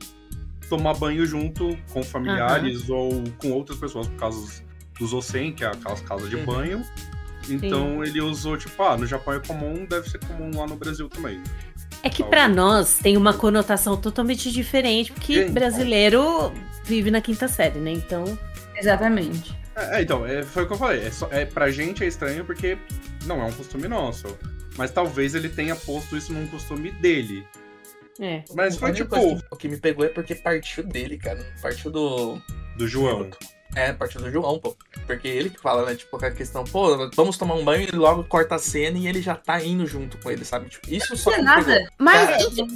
tomar banho junto com familiares ou com outras pessoas, por causa dos onsen, que é aquelas casas de banho. Então ele usou tipo, no Japão é comum, deve ser comum lá no Brasil também.
É que pra nós tem uma conotação totalmente diferente, porque brasileiro vive na 5ª série, né? Então...
Exatamente.
Então, foi o que eu falei. Pra gente é estranho porque não é um costume nosso. Mas talvez ele tenha posto isso num costume dele. Mas foi tipo...
O que me pegou é porque partiu dele, cara. Partiu do
João.
Partiu do João, pô. Porque ele que fala, né? Tipo, a questão, pô, vamos tomar um banho e logo corta a cena e ele já tá indo junto com ele, sabe? Tipo, isso só.
Não é nada. Mas então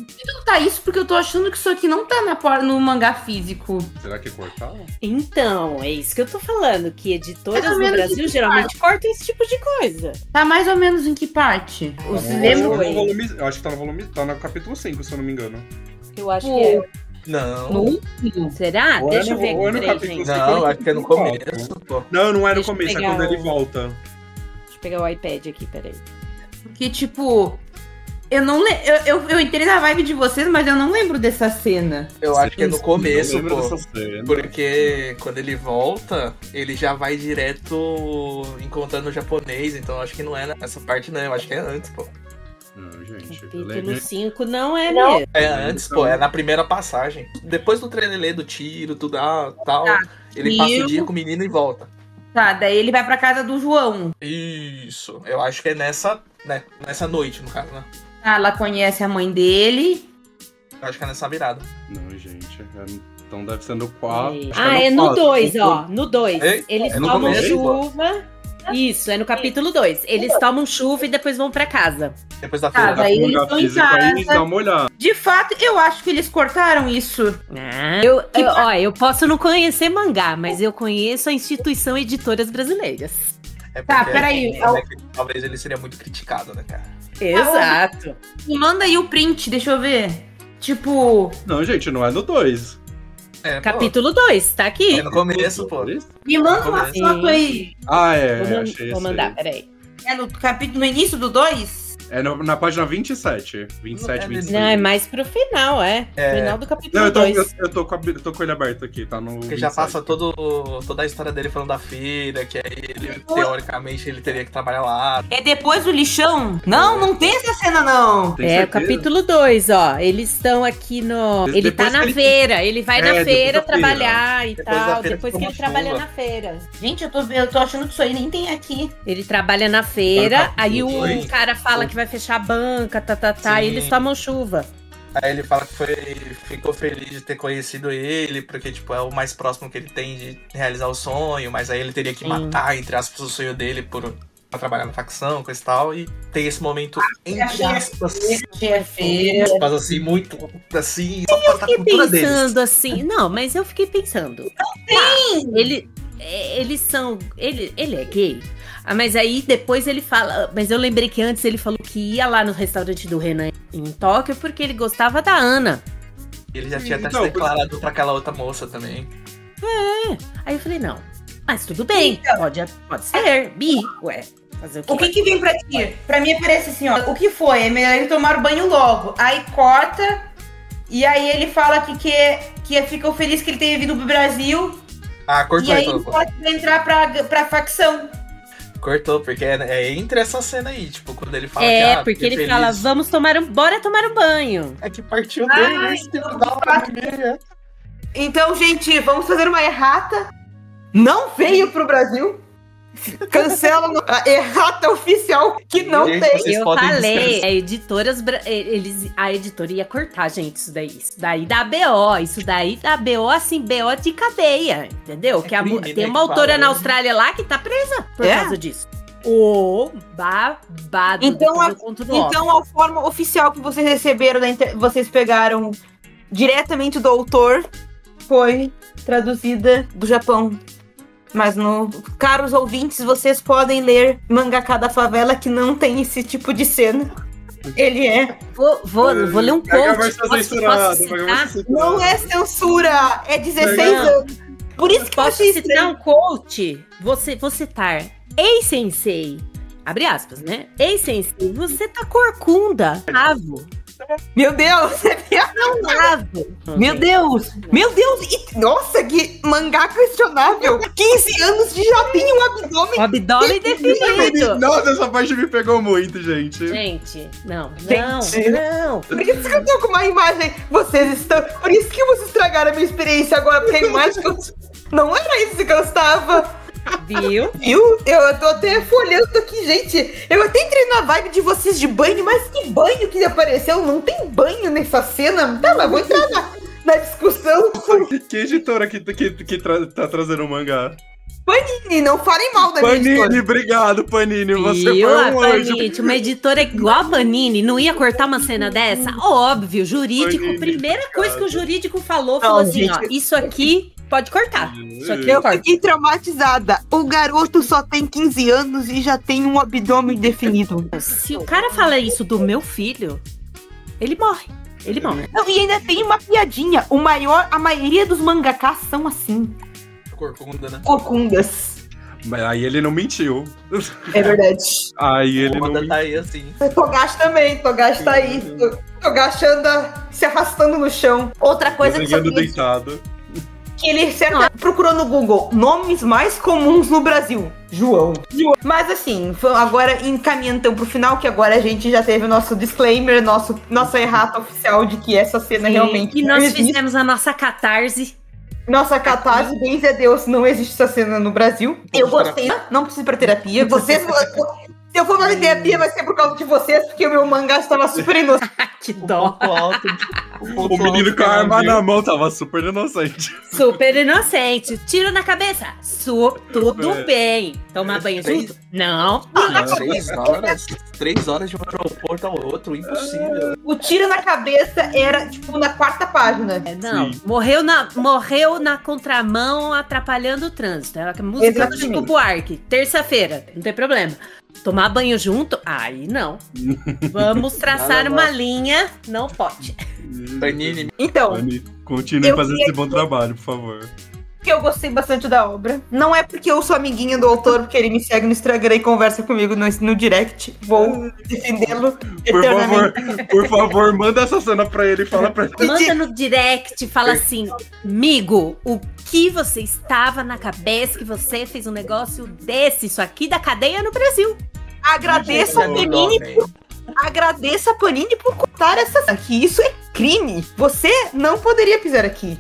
tá isso porque eu tô achando que isso aqui não tá no mangá físico.
Será que cortaram?
Então, é isso que eu tô falando. Que editoras no Brasil geralmente cortam esse tipo de coisa.
Tá mais ou menos em que parte?
Eu acho que tá no volume. Tá no capítulo 5, se eu não me engano.
Eu acho que é.
Não.
Será? Deixa eu ver aqui, peraí, gente.
Não, acho que é no começo, pô.
Não é no
Deixa eu
começo, é
pegar
quando ele volta.
Deixa eu pegar o iPad aqui, peraí.
Porque, tipo, eu não eu entrei na vibe de vocês, mas eu não lembro dessa cena.
Eu acho que é no começo,
lembro
pô.
dessa cena.
Porque quando ele volta, ele já vai direto encontrando o japonês, então eu acho que não é nessa parte, não. Eu acho que é antes, pô.
Não, gente.
Capítulo 5 não é mesmo.
É antes, pô, é na primeira passagem. Depois do trelelê, do tiro, tudo tal, ele passa o dia com o menino e volta.
Tá, daí ele vai pra casa do João.
Isso, eu acho que é nessa noite, no caso, né?
Ela conhece a mãe dele.
Eu acho que é nessa virada.
Não, gente. Então deve ser no 4.
É no 2, ó. No 2. Eles
no
tomam
começo,
chuva. Isso, é no capítulo 2. Eles tomam chuva e depois vão pra casa.
Depois da feira.
Daí eles estão em casa.
Dá uma olhada.
De fato, eu acho que eles cortaram isso.
Eu posso não conhecer mangá, mas eu conheço a instituição Editoras Brasileiras.
Tá, peraí.
Talvez ele seria muito criticado, né, cara?
Exato.
Me manda aí o print, deixa eu ver. Tipo...
Não, gente, não é no 2.
Capítulo 2, tá aqui.
É no começo, pô.
Me manda uma foto aí.
Achei
Vou mandar, peraí.
É no capítulo, no início do 2?
É na página 27. 27, 26.
Não, é mais pro final, final do capítulo 2.
Eu tô com ele aberto aqui, tá no.
Porque já passa toda a história dele falando da feira, que aí ele, teoricamente, ele teria que trabalhar lá.
É depois do lixão? Não tem essa cena, não.
O capítulo 2, ó. Eles estão aqui no... Ele tá na feira, ele vai na feira trabalhar e tal. Depois que ele trabalha na feira.
Gente, eu tô achando que isso aí nem tem aqui.
Ele trabalha na feira, aí o cara fala que vai fechar a banca, e eles tomam chuva.
Aí ele fala que ficou feliz de ter conhecido ele, porque, tipo, é o mais próximo que ele tem de realizar o sonho, mas aí ele teria que matar, entre aspas, o sonho dele pra trabalhar na facção, coisa e tal, e tem esse momento, entre aspas, assim, muito, assim, só pra
eu fiquei pensando assim, não, mas eu fiquei pensando, eles são, ele é gay? Mas aí depois ele fala... Mas eu lembrei que antes ele falou que ia lá no restaurante do Renan em Tóquio porque ele gostava da Ana.
Ele já tinha até se declarado pra aquela outra moça também.
Aí eu falei, não. Mas tudo bem, pode ser. Bi, fazer
o que vem pra ti? Pra mim parece assim, ó. O que foi? É melhor ele tomar banho logo. Aí corta. E aí ele fala que ficou feliz que ele tenha vindo pro Brasil.
Cortou.
E aí ele pode entrar pra facção.
Cortou, porque é entre essa cena aí, tipo, quando ele fala que...
porque ele feliz. Fala, bora tomar um banho.
É que partiu dele,
Então, gente, vamos fazer uma errata. Não veio pro Brasil. Cancela a errata oficial que não tem.
Eu falei, a editora ia cortar, gente, isso daí dá BO, isso daí dá BO, assim, BO de cadeia, entendeu? Tem uma autora na Austrália lá que tá presa por causa disso. Babado.
Então, a forma oficial que vocês receberam, vocês pegaram diretamente do autor, foi traduzida do Japão. Mas, caros ouvintes, vocês podem ler Mangaka da Favela, que não tem esse tipo de cena. Ele é...
Vou ler um quote.
Não é censura, é 16 anos. Por isso que
posso citar um quote. Vou citar. Ei, sensei. Abre aspas, né? Ei, sensei, você tá corcunda. Bravo.
Meu Deus!
Não lavo.
Meu Deus! Nossa, que... mangá questionável. 15 anos e já tem um abdômen.
O abdômen definido.
Nossa, essa parte me pegou muito, gente.
Gente, não.
Por isso que eu tô com uma imagem. Por isso que vocês estragaram a minha experiência agora, porque a imagem não era isso que eu estava.
Viu?
Eu tô até folhando aqui, gente. Eu até entrei na vibe de vocês de banho, mas que banho que apareceu? Não tem banho nessa cena. Tá, mas vou entrar na discussão.
Que editora que tá trazendo o mangá?
Panini, não falem mal da minha editora.
Panini, obrigado, Panini. Você
Viu,
foi um anjo.
Panini, uma editora igual a Panini não ia cortar uma cena dessa? Óbvio, jurídico,
Panini,
primeira coisa que o jurídico falou
Não,
assim,
gente,
ó, isso aqui pode cortar. Isso aqui
Eu
corta.
fiquei traumatizada. O garoto só tem 15 anos e já tem um abdômen definido.
Se o cara fala isso do meu filho, ele morre. Ele morre.
Não, e ainda tem uma piadinha. A maioria dos mangakas são assim.
Corcunda, né?
Corcundas.
Mas aí ele não mentiu.
É verdade.
Aí ele
O
não
Oda tá aí assim.
Togashi também. Togashi tá aí. Togashi anda se arrastando no chão. Outra coisa que
desenhando
sabia
deitado.
que ele procurou no Google nomes mais comuns no Brasil. João. Mas assim, agora encaminhando então pro final, que agora a gente já teve o nosso disclaimer, nossa errata oficial de que essa cena realmente
E
não
nós
existe.
fizemos a nossa catarse.
Nossa catarse, bem a Deus, não existe essa cena no Brasil. Eu gostei, não preciso ir pra terapia. Vocês, se eu for pra terapia, vai ser por causa de vocês, porque o meu mangá estava super inocente.
Que dó.
O menino com a arma na mão tava super inocente.
Super inocente. Tiro na cabeça. Tudo bem. Tomar banho junto? Não.
3 horas de um aeroporto ao outro, impossível.
O tiro na cabeça era, tipo, na 4ª página.
Não.
Sim.
Morreu na contramão, atrapalhando o trânsito. É a música do
Exatamente.
Chico Buarque. Terça-feira. Não tem problema. Tomar banho junto? Aí não. Vamos traçar uma linha. Não pode.
Panini.
Então,
Pani, continue
Eu
fazendo
queria-
esse bom trabalho, por favor.
que eu gostei bastante da obra. Não é porque eu sou amiguinha do autor, porque ele me segue no Instagram e conversa comigo no direct. Vou defendê-lo
Por
eternamente.
por favor, manda essa cena pra ele e fala pra ele.
Manda no direct, fala assim, amigo, o que você estava na cabeça que você fez um negócio desse? Isso aqui da cadeia no Brasil.
Agradeça a Panini Agradeça a Panini por contar essa aqui. Isso é crime. Você não poderia pisar aqui.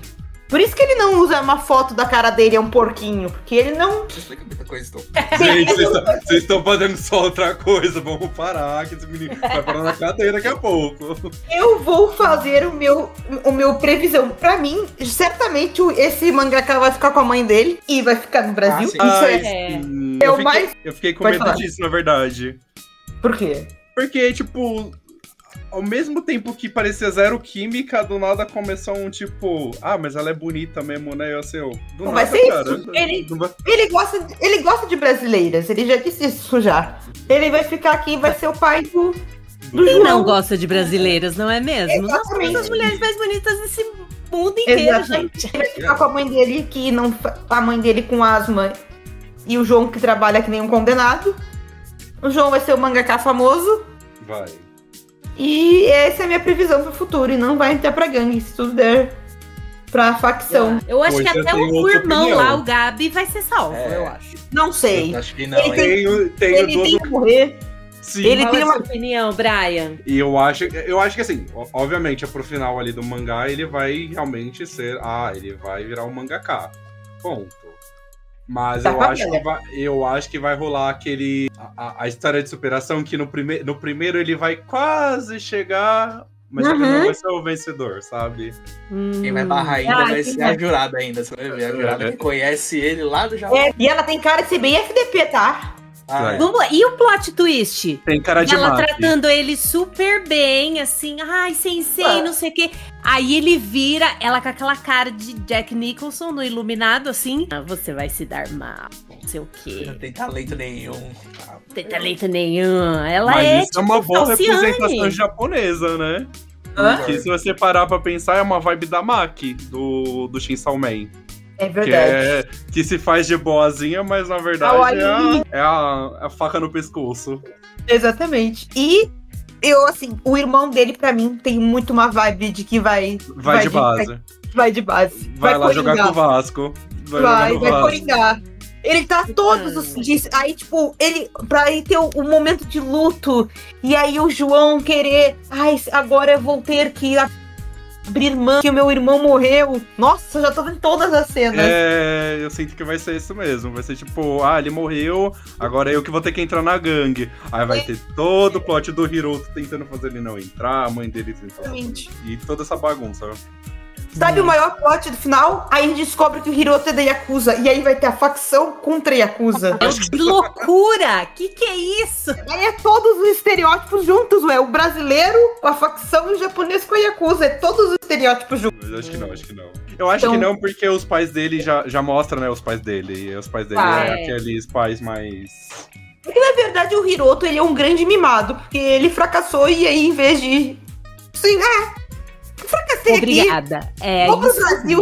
Por isso que ele não usa uma foto da cara dele, é um porquinho. Porque ele não...
Explica muita coisa, então.
Gente, vocês estão fazendo só outra coisa. Vamos parar, que esse menino vai parar na cadeia daqui a pouco.
Eu vou fazer o meu previsão. Pra mim, certamente esse mangaka vai ficar com a mãe dele e vai ficar no Brasil.
sim.
Isso
É.
Eu fiquei com
Pode
medo
falar.
disso, na verdade.
Por quê?
Porque, tipo, ao mesmo tempo que parecia zero química, do nada começou um tipo, mas ela é bonita mesmo, né? Eu sei, do
Não
nada,
vai ser
cara.
isso. Ele-
Não vai-
Ele gosta de brasileiras. Ele já disse isso já. Ele vai ficar aqui e vai ser o pai do
Quem
João.
não gosta de brasileiras, não é mesmo? Nós somos
Exatamente.
as mulheres mais bonitas desse mundo inteiro,
Exatamente.
gente.
Ele vai ficar com a mãe dele, a mãe dele com asma, e o João que trabalha que nem um condenado. O João vai ser o mangaka famoso.
Vai.
E essa é a minha previsão pro futuro. E não vai entrar pra gangue, se tudo der pra facção.
Eu acho
Pois
que
eu
até
tenho
o
outra
irmão
opinião.
lá, o Gabi, vai ser salvo,
É.
eu acho.
Não sei.
Eu acho que não,
Ele
hein?
Tenho
Ele
duas.
tem que morrer.
Sim.
Ele
Qual
tem
é a
uma...
sua opinião, Brian?
E eu acho que assim, obviamente, pro final ali do mangá, ele vai realmente ser. Ele vai virar um mangaka. Ponto. Mas
Tá
eu acho que vai rolar aquele. A história de superação que no primeiro ele vai quase chegar, mas ele não vai ser o vencedor, sabe?
Quem vai barrar ainda vai
que
ser a jurada ainda. Você vai ver a jurada que conhece ele lá do Japão.
E ela tem cara de ser bem FDP, tá?
Ah,
Vamos lá. E o plot twist?
Tem cara de
Ela
mate.
tratando ele super bem, assim, sensei, não sei o quê. Aí ele vira, ela com aquela cara de Jack Nicholson no Iluminado, assim. Você vai se dar mal, não sei o quê.
não tem talento nenhum.
Não tem talento nenhum. Ela
Mas
é,
isso é uma boa
Falciane.
representação japonesa, né? Que se você parar pra pensar, é uma vibe da Maki, do Chainsaw Man.
É verdade.
Que se faz de boazinha, mas na verdade é a faca no pescoço.
Exatamente. E eu, assim, o irmão dele, pra mim, tem muito uma vibe de que vai
Vai de base.
Vai de base.
Vai lá jogar
coringar.
com o Vasco.
Vai coringar. Ele tá todos os dias. Aí, tipo, pra ele ter o momento de luto. E aí o João querer. Ai, agora eu vou ter que abrir mão, que o meu irmão morreu. Nossa, eu já tô vendo todas as cenas.
Eu sinto que vai ser isso mesmo. Vai ser tipo, ele morreu, agora eu que vou ter que entrar na gangue. Aí vai ter todo o plot do Hiroto tentando fazer ele não entrar, a mãe dele tentando. E toda essa bagunça.
Sabe o maior plot do final? Aí a gente descobre que o Hiroto é da Yakuza. E aí vai ter a facção contra a Yakuza.
Que loucura! Que é isso?
Aí é todos os estereótipos juntos, ué. O brasileiro com a facção e o japonês com a Yakuza. É todos os estereótipos juntos.
Mas acho que não. Eu acho que não, porque os pais dele já mostram, né, os pais dele. E os pais dele aqueles pais mais...
Porque, na verdade, o Hiroto, ele é um grande mimado. Porque ele fracassou e aí, em vez de... Sim, fracassei.
Obrigada.
Aqui.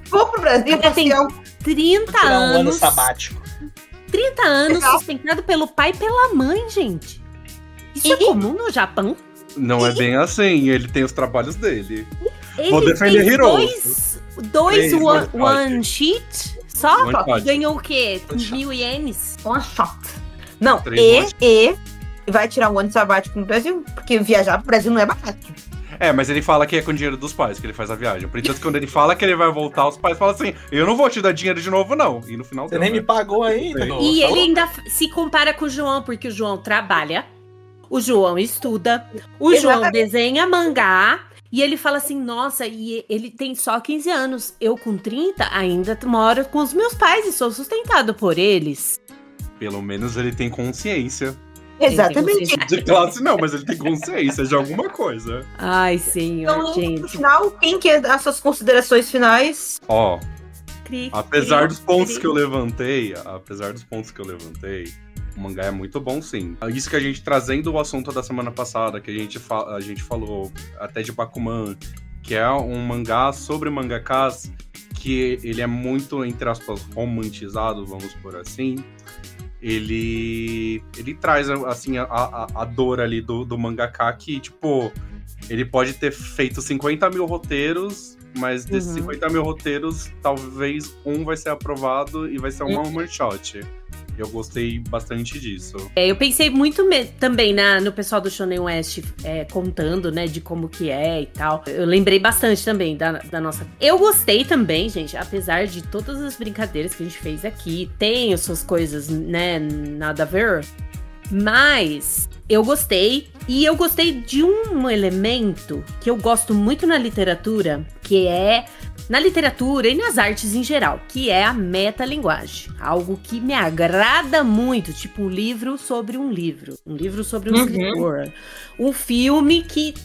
Vou pro Brasil.
Tem 30 anos.
Um ano sabático.
30 anos sustentado pelo pai e pela mãe, gente. Isso é comum no Japão?
Não é bem assim. Ele tem os trabalhos dele.
Ele
vou defender Hiroto.
Dois one sheet só?
One
Ganhou o quê? 1.000 ienes?
One shot. Não, vai tirar um ano sabático no Brasil. Porque viajar pro Brasil não é barato.
Mas ele fala que é com dinheiro dos pais que ele faz a viagem. Por isso, quando ele fala que ele vai voltar, os pais falam assim, eu não vou te dar dinheiro de novo, não. E no final...
Você nem me pagou ainda.
E ele ainda se compara com o João, porque o João trabalha, o João estuda, o João desenha mangá, e ele fala assim, nossa, e ele tem só 15 anos. Eu com 30 ainda moro com os meus pais e sou sustentado por eles.
Pelo menos ele tem consciência.
Exatamente.
De classe não, mas ele tem consciência de alguma coisa.
Ai, senhor,
então,
gente.
No final, quem quer dar suas considerações finais?
Apesar dos pontos que eu levantei, o mangá é muito bom, sim. Isso que a gente, trazendo o assunto da semana passada, que a gente falou até de Bakuman, que é um mangá sobre mangakas, que ele é muito, entre aspas, romantizado, vamos por assim. Ele traz, assim, a dor ali do mangaka, que, tipo, ele pode ter feito 50 mil roteiros, mas desses 50 mil roteiros, talvez um vai ser aprovado e vai ser uma one shot. Eu gostei bastante disso.
Eu pensei muito também no pessoal do Shonen West contando, né, de como que é e tal. Eu lembrei bastante também da nossa... Eu gostei também, gente, apesar de todas as brincadeiras que a gente fez aqui. Tem as suas coisas, né, nada a ver. Mas eu gostei. E eu gostei de um elemento que eu gosto muito na literatura, que é... Na literatura e nas artes em geral, que é a metalinguagem. Algo que me agrada muito, tipo um livro sobre um livro. Um livro sobre um escritor. Um filme que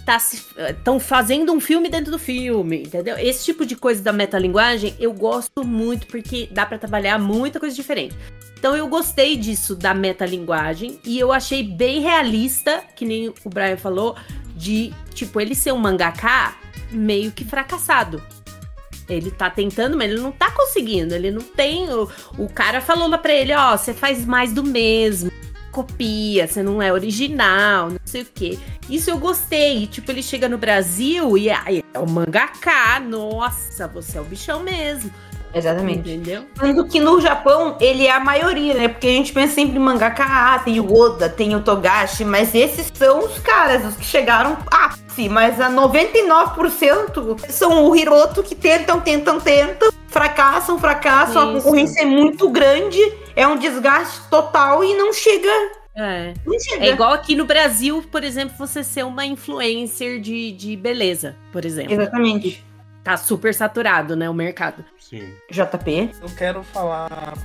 estão fazendo um filme dentro do filme, entendeu? Esse tipo de coisa da metalinguagem eu gosto muito, porque dá pra trabalhar muita coisa diferente. Então eu gostei disso, da metalinguagem, e eu achei bem realista, que nem o Brian falou, de, tipo, ele ser um mangaka meio que fracassado. Ele tá tentando, mas ele não tá conseguindo. Ele não tem... O cara falou lá pra ele, você faz mais do mesmo. Copia, você não é original, não sei o quê. Isso eu gostei. E, tipo, ele chega no Brasil e é o mangaka. Nossa, você é o bichão mesmo.
Exatamente.
Entendeu?
Sendo que no Japão, ele é a maioria, né? Porque a gente pensa sempre em mangaka, tem o Oda, tem o Togashi, mas esses são os caras, os que chegaram ápice, mas a 99% são o Hiroto que tentam, fracassam, a concorrência é muito grande, é um desgaste total e não chega. Não chega.
É igual aqui no Brasil, por exemplo, você ser uma influencer de beleza, por exemplo.
Exatamente.
Tá super saturado, né, o mercado.
Sim.
JP?
Eu quero falar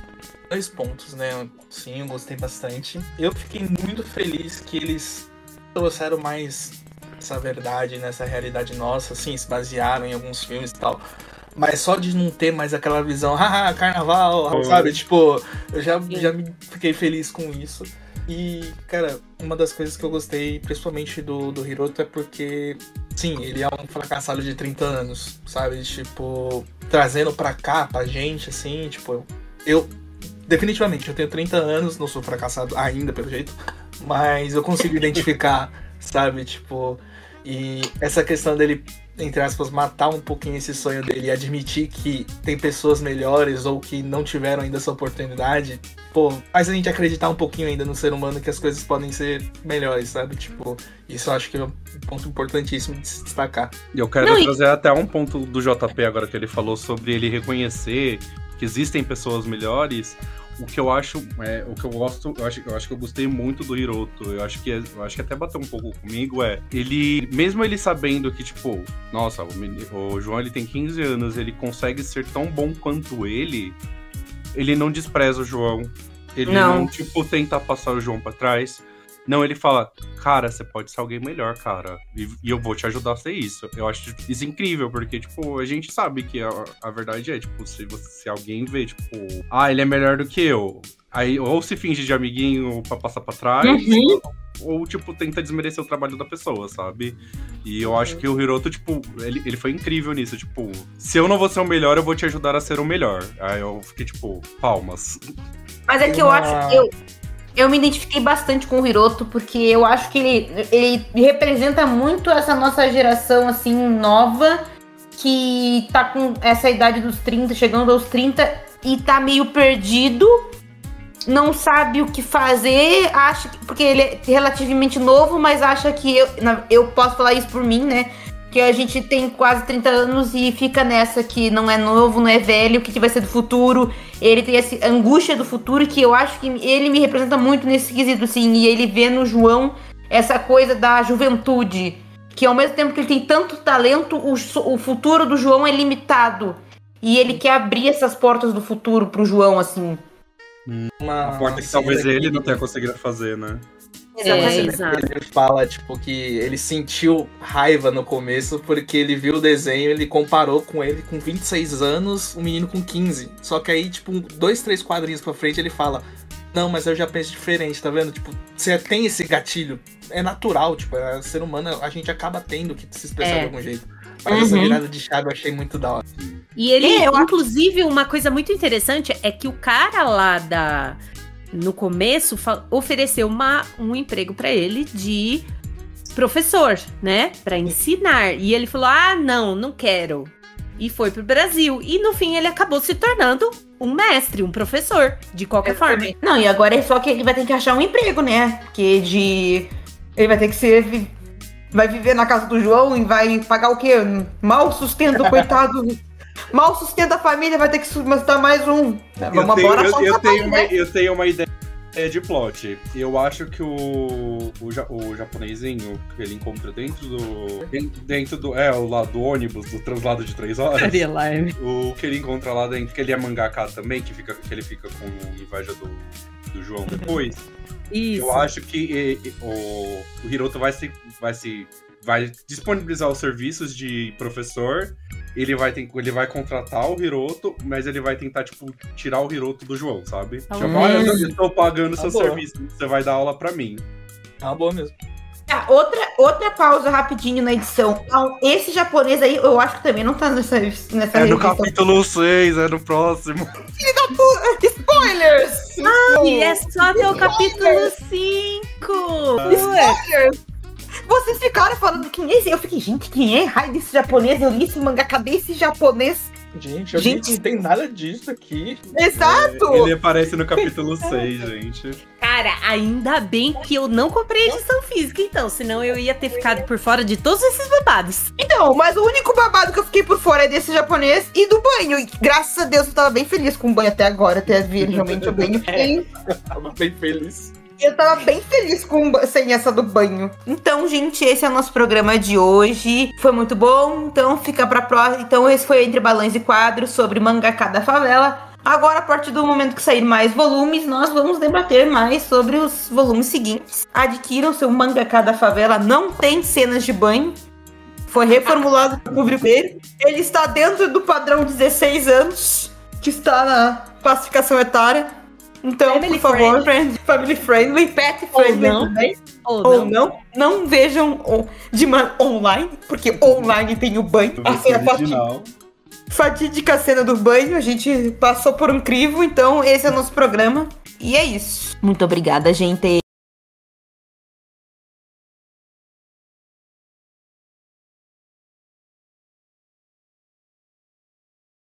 2 pontos, né? Sim, eu gostei bastante. Eu fiquei muito feliz que eles trouxeram mais essa verdade, nessa realidade nossa, assim, se basearam em alguns filmes e tal. Mas só de não ter mais aquela visão, carnaval, sabe? Tipo, eu já me fiquei feliz com isso. E, cara, uma das coisas que eu gostei, principalmente do Hiroto, é porque, sim, ele é um fracassado de 30 anos, sabe? Tipo, trazendo pra cá, pra gente, assim, tipo, definitivamente, eu tenho 30 anos, não sou fracassado ainda, pelo jeito, mas eu consigo identificar, sabe? Tipo, e essa questão dele entre aspas, matar um pouquinho esse sonho dele e admitir que tem pessoas melhores ou que não tiveram ainda essa oportunidade, pô, faz a gente acreditar um pouquinho ainda no ser humano que as coisas podem ser melhores, sabe? Tipo, isso eu acho que é um ponto importantíssimo de se destacar.
E eu quero trazer até um ponto do JP agora que ele falou sobre ele reconhecer que existem pessoas melhores. O que eu acho, o que eu gosto, eu acho que eu gostei muito do Hiroto. Eu acho que até bateu um pouco comigo, ele, mesmo ele sabendo que, tipo, nossa, o João ele tem 15 anos, ele consegue ser tão bom quanto ele não despreza o João. Ele não tipo, tenta passar o João pra trás. Não, ele fala, cara, você pode ser alguém melhor, cara. E eu vou te ajudar a ser isso. Eu acho isso incrível, porque, tipo, a gente sabe que a verdade é, tipo, se alguém vê, tipo, ele é melhor do que eu. Aí, ou se finge de amiguinho pra passar pra trás, ou, tipo, tenta desmerecer o trabalho da pessoa, sabe? E eu acho que o Hiroto, tipo, ele foi incrível nisso. Tipo, se eu não vou ser o melhor, eu vou te ajudar a ser o melhor. Aí eu fiquei, tipo, palmas.
Mas é que eu acho que eu me identifiquei bastante com o Hiroto, porque eu acho que ele representa muito essa nossa geração, assim, nova, que tá com essa idade dos 30, chegando aos 30, e tá meio perdido, não sabe o que fazer, porque ele é relativamente novo, mas acha que eu posso falar isso por mim, né? Que a gente tem quase 30 anos e fica nessa que não é novo, não é velho, o que vai ser do futuro. Ele tem essa angústia do futuro, que eu acho que ele me representa muito nesse quesito, assim. E ele vê no João essa coisa da juventude, que ao mesmo tempo que ele tem tanto talento, o futuro do João é limitado. E ele quer abrir essas portas do futuro pro João, assim.
Uma porta que talvez ele não tenha conseguido fazer, né?
Exato.
Ele fala, tipo, que ele sentiu raiva no começo porque ele viu o desenho, ele comparou com ele com 26 anos, o menino com 15. Só que aí, tipo, 2, 3 quadrinhos pra frente, ele fala, não, mas eu já penso diferente, tá vendo? Tipo, você tem esse gatilho, é natural, tipo, ser humano, a gente acaba tendo que se expressar de algum jeito. Mas essa virada de chave eu achei muito da hora.
E ele, inclusive, uma coisa muito interessante é que o cara lá no começo, ofereceu um emprego pra ele de professor, né? Pra ensinar. E ele falou, não quero. E foi pro Brasil. E no fim ele acabou se tornando um mestre, um professor, de qualquer forma.
Não, e agora é só que ele vai ter que achar um emprego, né? Porque ele vai ter que ser... Vai viver na casa do João e vai pagar o quê? Mal sustento, coitado. Mal sustenta a família, vai ter que sustentar mais um.
Eu tenho uma ideia de plot. Eu acho que o japonesinho que ele encontra dentro do o lado do ônibus, do translado de 3 horas. O que ele encontra lá dentro, que ele é mangaka também, que ele fica com inveja do João depois.
Isso.
Eu acho que o Hiroto vai disponibilizar os serviços de professor. Ele vai contratar o Hiroto, mas ele vai tentar, tipo, tirar o Hiroto do João, sabe? Tipo, olha, eu tô pagando seu serviço, você vai dar aula pra mim.
Boa mesmo.
Outra pausa rapidinho na edição. Esse japonês aí, eu acho que também não tá nessa
É no capítulo 6, é no próximo.
Filho da puta! Spoilers!
E é só até o capítulo 5!
Spoilers! Vocês ficaram falando quem é esse? Eu fiquei, gente, quem é? Raio desse japonês? Eu li esse mangá, cadê esse japonês?
Gente, não tem nada disso aqui.
Exato!
Ele aparece no capítulo 6, gente.
Cara, ainda bem que eu não comprei edição física, então. Senão eu ia ter ficado por fora de todos esses babados.
Então, mas o único babado que eu fiquei por fora é desse japonês e do banho. E graças a Deus eu tava bem feliz com o banho até agora, até vir realmente o banho.
Tava bem feliz.
Eu tava bem feliz sem essa do banho. Então, gente, esse é o nosso programa de hoje. Foi muito bom. Então, fica pra próxima. Então, esse foi Entre Balões e Quadros sobre Mangaka da Favela. Agora, a partir do momento que sair mais volumes, nós vamos debater mais sobre os volumes seguintes. Adquiram seu Mangaka da Favela. Não tem cenas de banho. Foi reformulado para o público dele. Ele está dentro do padrão 16 anos, que está na classificação etária. Então,
family
por favor, family friendly, pet friendly também. Ou não. Não vejam de online, porque online tem o banho. A cena fatídica cena do banho. A gente passou por um crivo, então esse é o nosso programa. E é isso. Muito obrigada, gente.